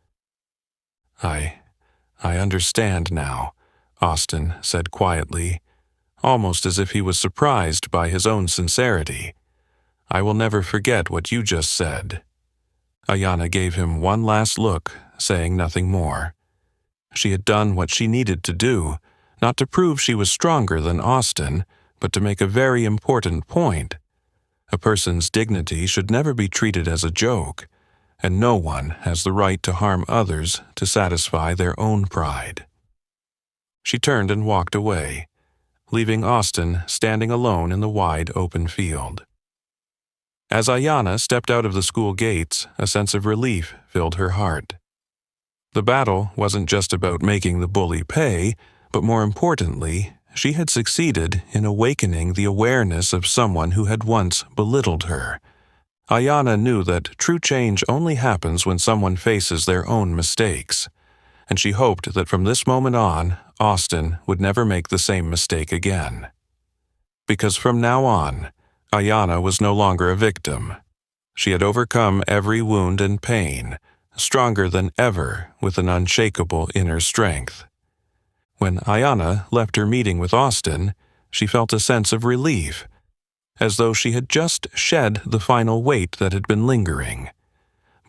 I understand now," Austin said quietly, almost as if he was surprised by his own sincerity. "I will never forget what you just said." Ayana gave him one last look, saying nothing more. She had done what she needed to do, not to prove she was stronger than Austin, but to make a very important point. A person's dignity should never be treated as a joke, and no one has the right to harm others to satisfy their own pride. She turned and walked away, leaving Austin standing alone in the wide open field. As Ayana stepped out of the school gates, a sense of relief filled her heart. The battle wasn't just about making the bully pay, but more importantly, she had succeeded in awakening the awareness of someone who had once belittled her. Ayana knew that true change only happens when someone faces their own mistakes, and she hoped that from this moment on, Austin would never make the same mistake again. Because from now on, Ayana was no longer a victim. She had overcome every wound and pain, stronger than ever with an unshakable inner strength. When Ayana left her meeting with Austin, she felt a sense of relief, as though she had just shed the final weight that had been lingering.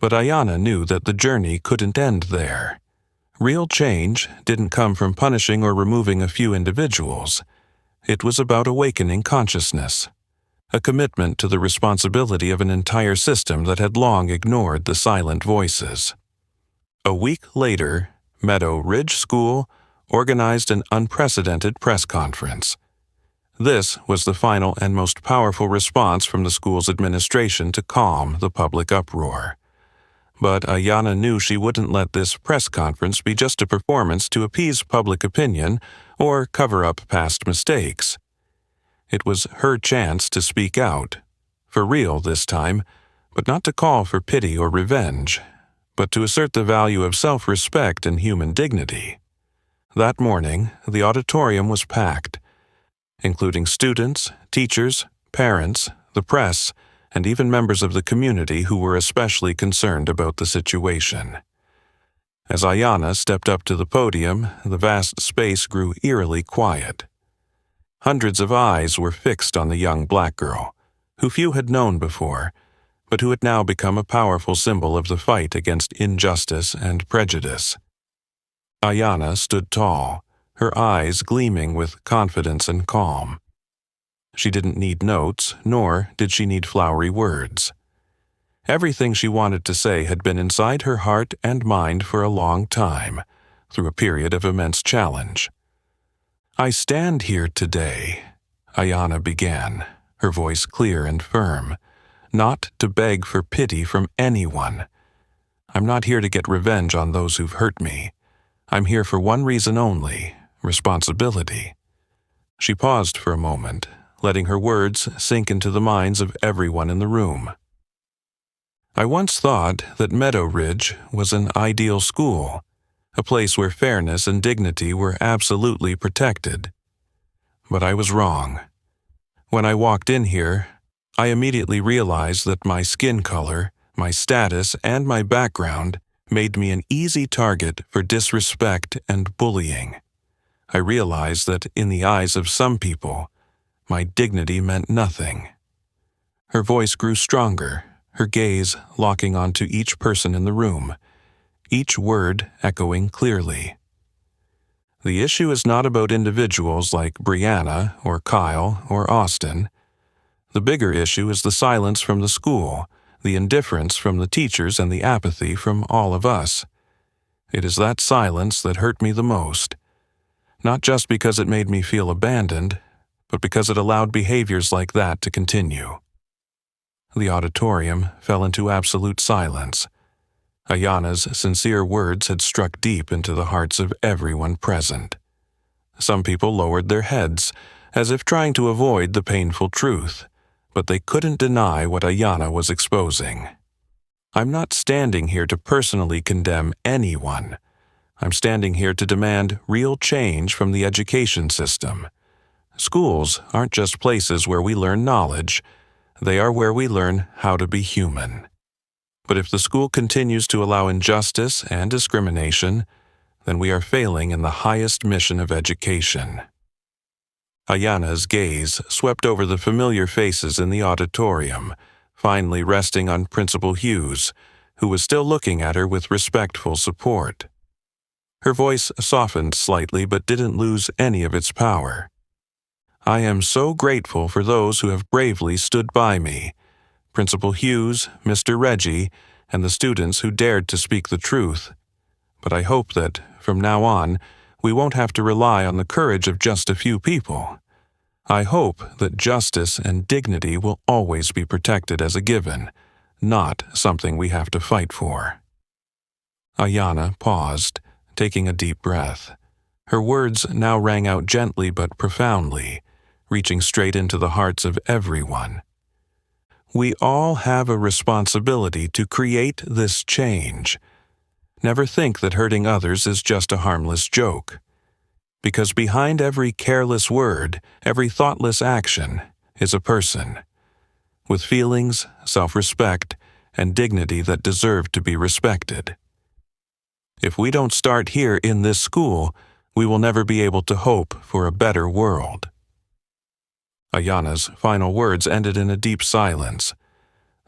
But Ayana knew that the journey couldn't end there. Real change didn't come from punishing or removing a few individuals. It was about awakening consciousness, a commitment to the responsibility of an entire system that had long ignored the silent voices. A week later, Meadow Ridge School organized an unprecedented press conference. This was the final and most powerful response from the school's administration to calm the public uproar. But Ayana knew she wouldn't let this press conference be just a performance to appease public opinion or cover up past mistakes. It was her chance to speak out, for real this time, but not to call for pity or revenge, but to assert the value of self-respect and human dignity. That morning, the auditorium was packed, including students, teachers, parents, the press, and even members of the community who were especially concerned about the situation. As Ayana stepped up to the podium, the vast space grew eerily quiet. Hundreds of eyes were fixed on the young black girl, who few had known before, but who had now become a powerful symbol of the fight against injustice and prejudice. Ayana stood tall, her eyes gleaming with confidence and calm. She didn't need notes, nor did she need flowery words. Everything she wanted to say had been inside her heart and mind for a long time, through a period of immense challenge. "I stand here today," Ayana began, her voice clear and firm, "not to beg for pity from anyone. I'm not here to get revenge on those who've hurt me. I'm here for one reason only: responsibility." She paused for a moment, letting her words sink into the minds of everyone in the room. "I once thought that Meadow Ridge was an ideal school, a place where fairness and dignity were absolutely protected. But I was wrong. When I walked in here, I immediately realized that my skin color, my status, and my background made me an easy target for disrespect and bullying. I realized that in the eyes of some people, my dignity meant nothing." Her voice grew stronger, her gaze locking onto each person in the room, each word echoing clearly. "The issue is not about individuals like Brianna or Kyle or Austin. The bigger issue is the silence from the school, the indifference from the teachers, and the apathy from all of us. It is that silence that hurt me the most, not just because it made me feel abandoned, but because it allowed behaviors like that to continue." The auditorium fell into absolute silence. Ayana's sincere words had struck deep into the hearts of everyone present. Some people lowered their heads, as if trying to avoid the painful truth, but they couldn't deny what Ayana was exposing. "I'm not standing here to personally condemn anyone. I'm standing here to demand real change from the education system. Schools aren't just places where we learn knowledge. They are where we learn how to be human. But if the school continues to allow injustice and discrimination, then we are failing in the highest mission of education." Ayana's gaze swept over the familiar faces in the auditorium, finally resting on Principal Hughes, who was still looking at her with respectful support. Her voice softened slightly but didn't lose any of its power. I am so grateful for those who have bravely stood by me, Principal Hughes, Mr. Reggie, and the students who dared to speak the truth. But I hope that, from now on, we won't have to rely on the courage of just a few people. I hope that justice and dignity will always be protected as a given, not something we have to fight for." Ayana paused, taking a deep breath. Her words now rang out gently but profoundly, reaching straight into the hearts of everyone. We all have a responsibility to create this change. Never think that hurting others is just a harmless joke. Because behind every careless word, every thoughtless action, is a person, with feelings, self-respect, and dignity that deserve to be respected. If we don't start here in this school, we will never be able to hope for a better world. Ayana's final words ended in a deep silence.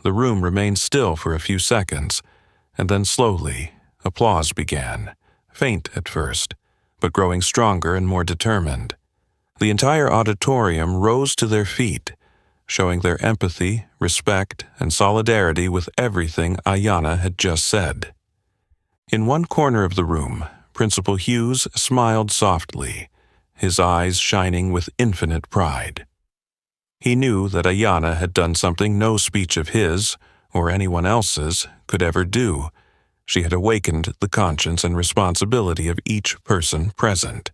The room remained still for a few seconds, and then slowly, applause began, faint at first, but growing stronger and more determined. The entire auditorium rose to their feet, showing their empathy, respect, and solidarity with everything Ayana had just said. In one corner of the room, Principal Hughes smiled softly, his eyes shining with infinite pride. He knew that Ayana had done something no speech of his, or anyone else's, could ever do. She had awakened the conscience and responsibility of each person present.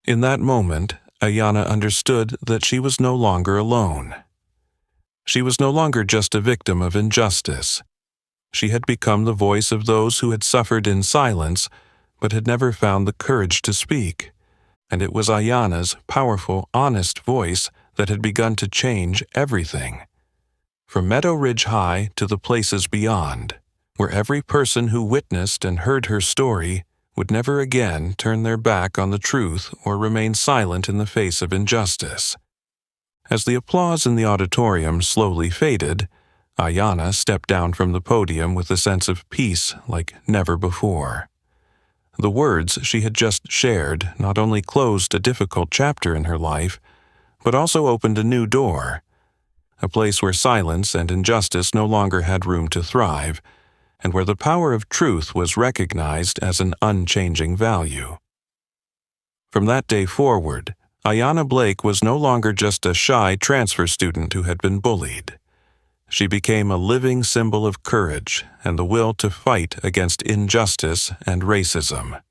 In that moment, Ayana understood that she was no longer alone. She was no longer just a victim of injustice. She had become the voice of those who had suffered in silence, but had never found the courage to speak. And it was Ayana's powerful, honest voice that had begun to change everything. From Meadow Ridge High to the places beyond, where every person who witnessed and heard her story would never again turn their back on the truth or remain silent in the face of injustice. As the applause in the auditorium slowly faded, Ayana stepped down from the podium with a sense of peace like never before. The words she had just shared not only closed a difficult chapter in her life, but also opened a new door, a place where silence and injustice no longer had room to thrive, and where the power of truth was recognized as an unchanging value. From that day forward, Ayana Blake was no longer just a shy transfer student who had been bullied. She became a living symbol of courage and the will to fight against injustice and racism.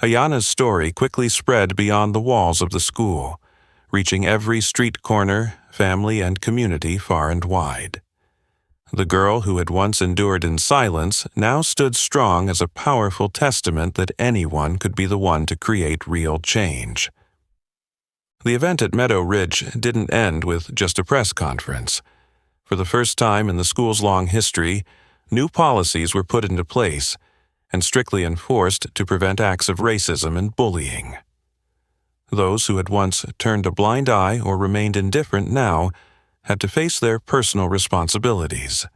Ayana's story quickly spread beyond the walls of the school, reaching every street corner, family, and community far and wide. The girl who had once endured in silence now stood strong as a powerful testament that anyone could be the one to create real change. The event at Meadow Ridge didn't end with just a press conference. For the first time in the school's long history, new policies were put into place and strictly enforced to prevent acts of racism and bullying. Those who had once turned a blind eye or remained indifferent now had to face their personal responsibilities.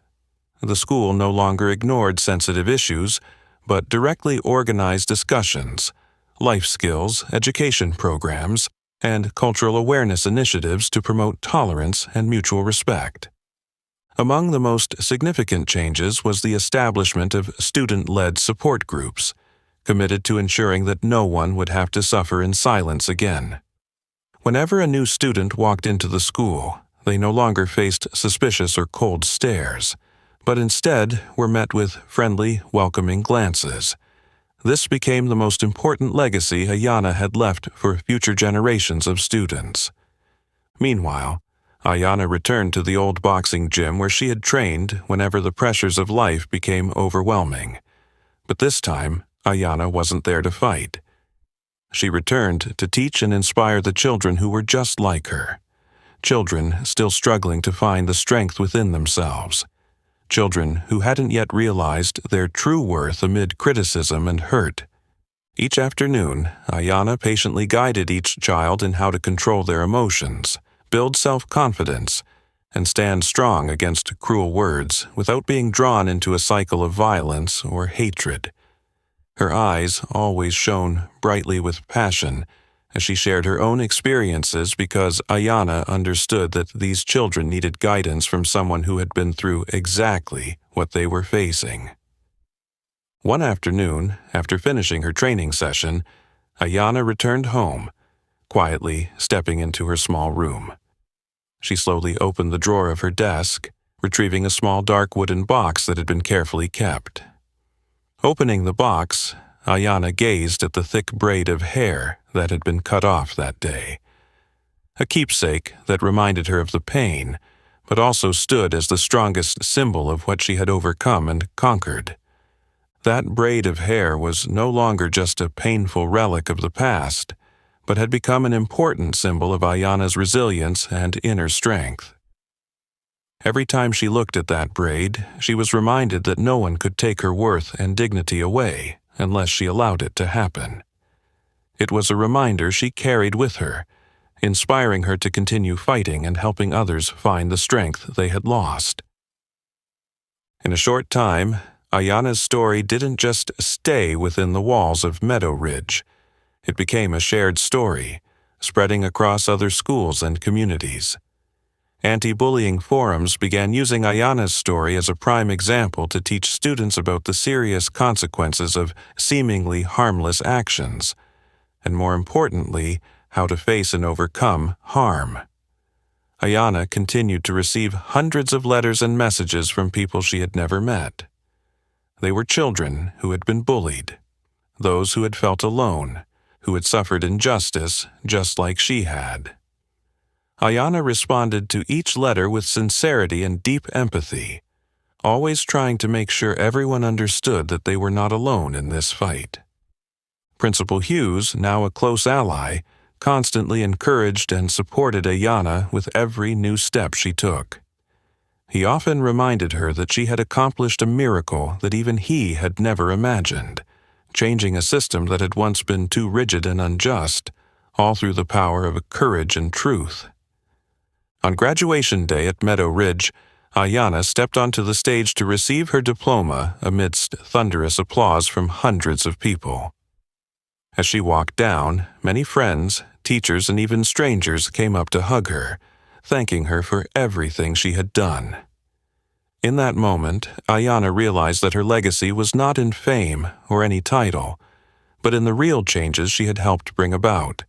The school no longer ignored sensitive issues, but directly organized discussions, life skills, education programs, and cultural awareness initiatives to promote tolerance and mutual respect. Among the most significant changes was the establishment of student-led support groups, committed to ensuring that no one would have to suffer in silence again. Whenever a new student walked into the school, they no longer faced suspicious or cold stares, but instead were met with friendly, welcoming glances. This became the most important legacy Ayana had left for future generations of students. Meanwhile, Ayana returned to the old boxing gym where she had trained whenever the pressures of life became overwhelming. But this time, Ayana wasn't there to fight. She returned to teach and inspire the children who were just like her. Children still struggling to find the strength within themselves. Children who hadn't yet realized their true worth amid criticism and hurt. Each afternoon, Ayana patiently guided each child in how to control their emotions, build self-confidence, and stand strong against cruel words without being drawn into a cycle of violence or hatred. Her eyes always shone brightly with passion, as she shared her own experiences because Ayana understood that these children needed guidance from someone who had been through exactly what they were facing. One afternoon, after finishing her training session, Ayana returned home, quietly stepping into her small room. She slowly opened the drawer of her desk, retrieving a small dark wooden box that had been carefully kept. Opening the box, Ayana gazed at the thick braid of hair that had been cut off that day. A keepsake that reminded her of the pain, but also stood as the strongest symbol of what she had overcome and conquered. That braid of hair was no longer just a painful relic of the past, but had become an important symbol of Ayana's resilience and inner strength. Every time she looked at that braid, she was reminded that no one could take her worth and dignity away unless she allowed it to happen. It was a reminder she carried with her, inspiring her to continue fighting and helping others find the strength they had lost. In a short time, Ayana's story didn't just stay within the walls of Meadow Ridge. It became a shared story, spreading across other schools and communities. Anti-bullying forums began using Ayana's story as a prime example to teach students about the serious consequences of seemingly harmless actions, and more importantly, how to face and overcome harm. Ayana continued to receive hundreds of letters and messages from people she had never met. They were children who had been bullied, those who had felt alone, who had suffered injustice just like she had. Ayana responded to each letter with sincerity and deep empathy, always trying to make sure everyone understood that they were not alone in this fight. Principal Hughes, now a close ally, constantly encouraged and supported Ayana with every new step she took. He often reminded her that she had accomplished a miracle that even he had never imagined, changing a system that had once been too rigid and unjust, all through the power of courage and truth. On graduation day at Meadow Ridge, Ayana stepped onto the stage to receive her diploma amidst thunderous applause from hundreds of people. As she walked down, many friends, teachers, and even strangers came up to hug her, thanking her for everything she had done. In that moment, Ayana realized that her legacy was not in fame or any title, but in the real changes she had helped bring about,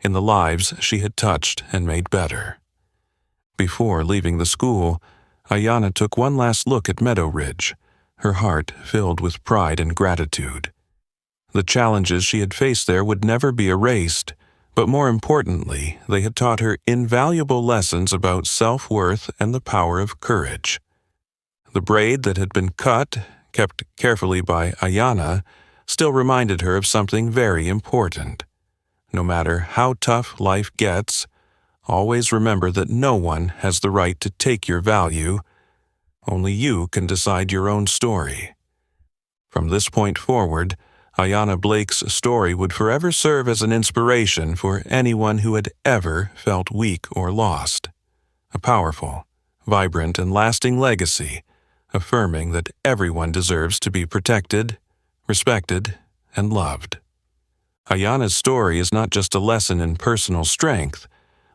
in the lives she had touched and made better. Before leaving the school, Ayana took one last look at Meadow Ridge, her heart filled with pride and gratitude. The challenges she had faced there would never be erased, but more importantly, they had taught her invaluable lessons about self-worth and the power of courage. The braid that had been cut, kept carefully by Ayana, still reminded her of something very important. No matter how tough life gets, always remember that no one has the right to take your value. Only you can decide your own story. From this point forward, Ayana Blake's story would forever serve as an inspiration for anyone who had ever felt weak or lost. A powerful, vibrant, and lasting legacy, affirming that everyone deserves to be protected, respected, and loved. Ayana's story is not just a lesson in personal strength,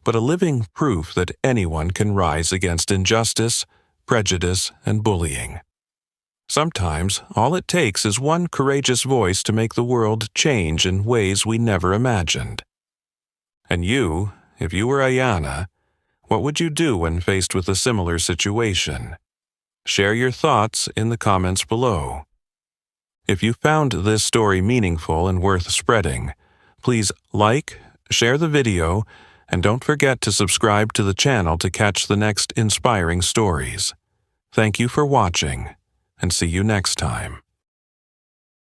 but a living proof that anyone can rise against injustice, prejudice, and bullying. Sometimes, all it takes is one courageous voice to make the world change in ways we never imagined. And you, if you were Ayana, what would you do when faced with a similar situation? Share your thoughts in the comments below. If you found this story meaningful and worth spreading, please like, share the video, and don't forget to subscribe to the channel to catch the next inspiring stories. Thank you for watching, and see you next time.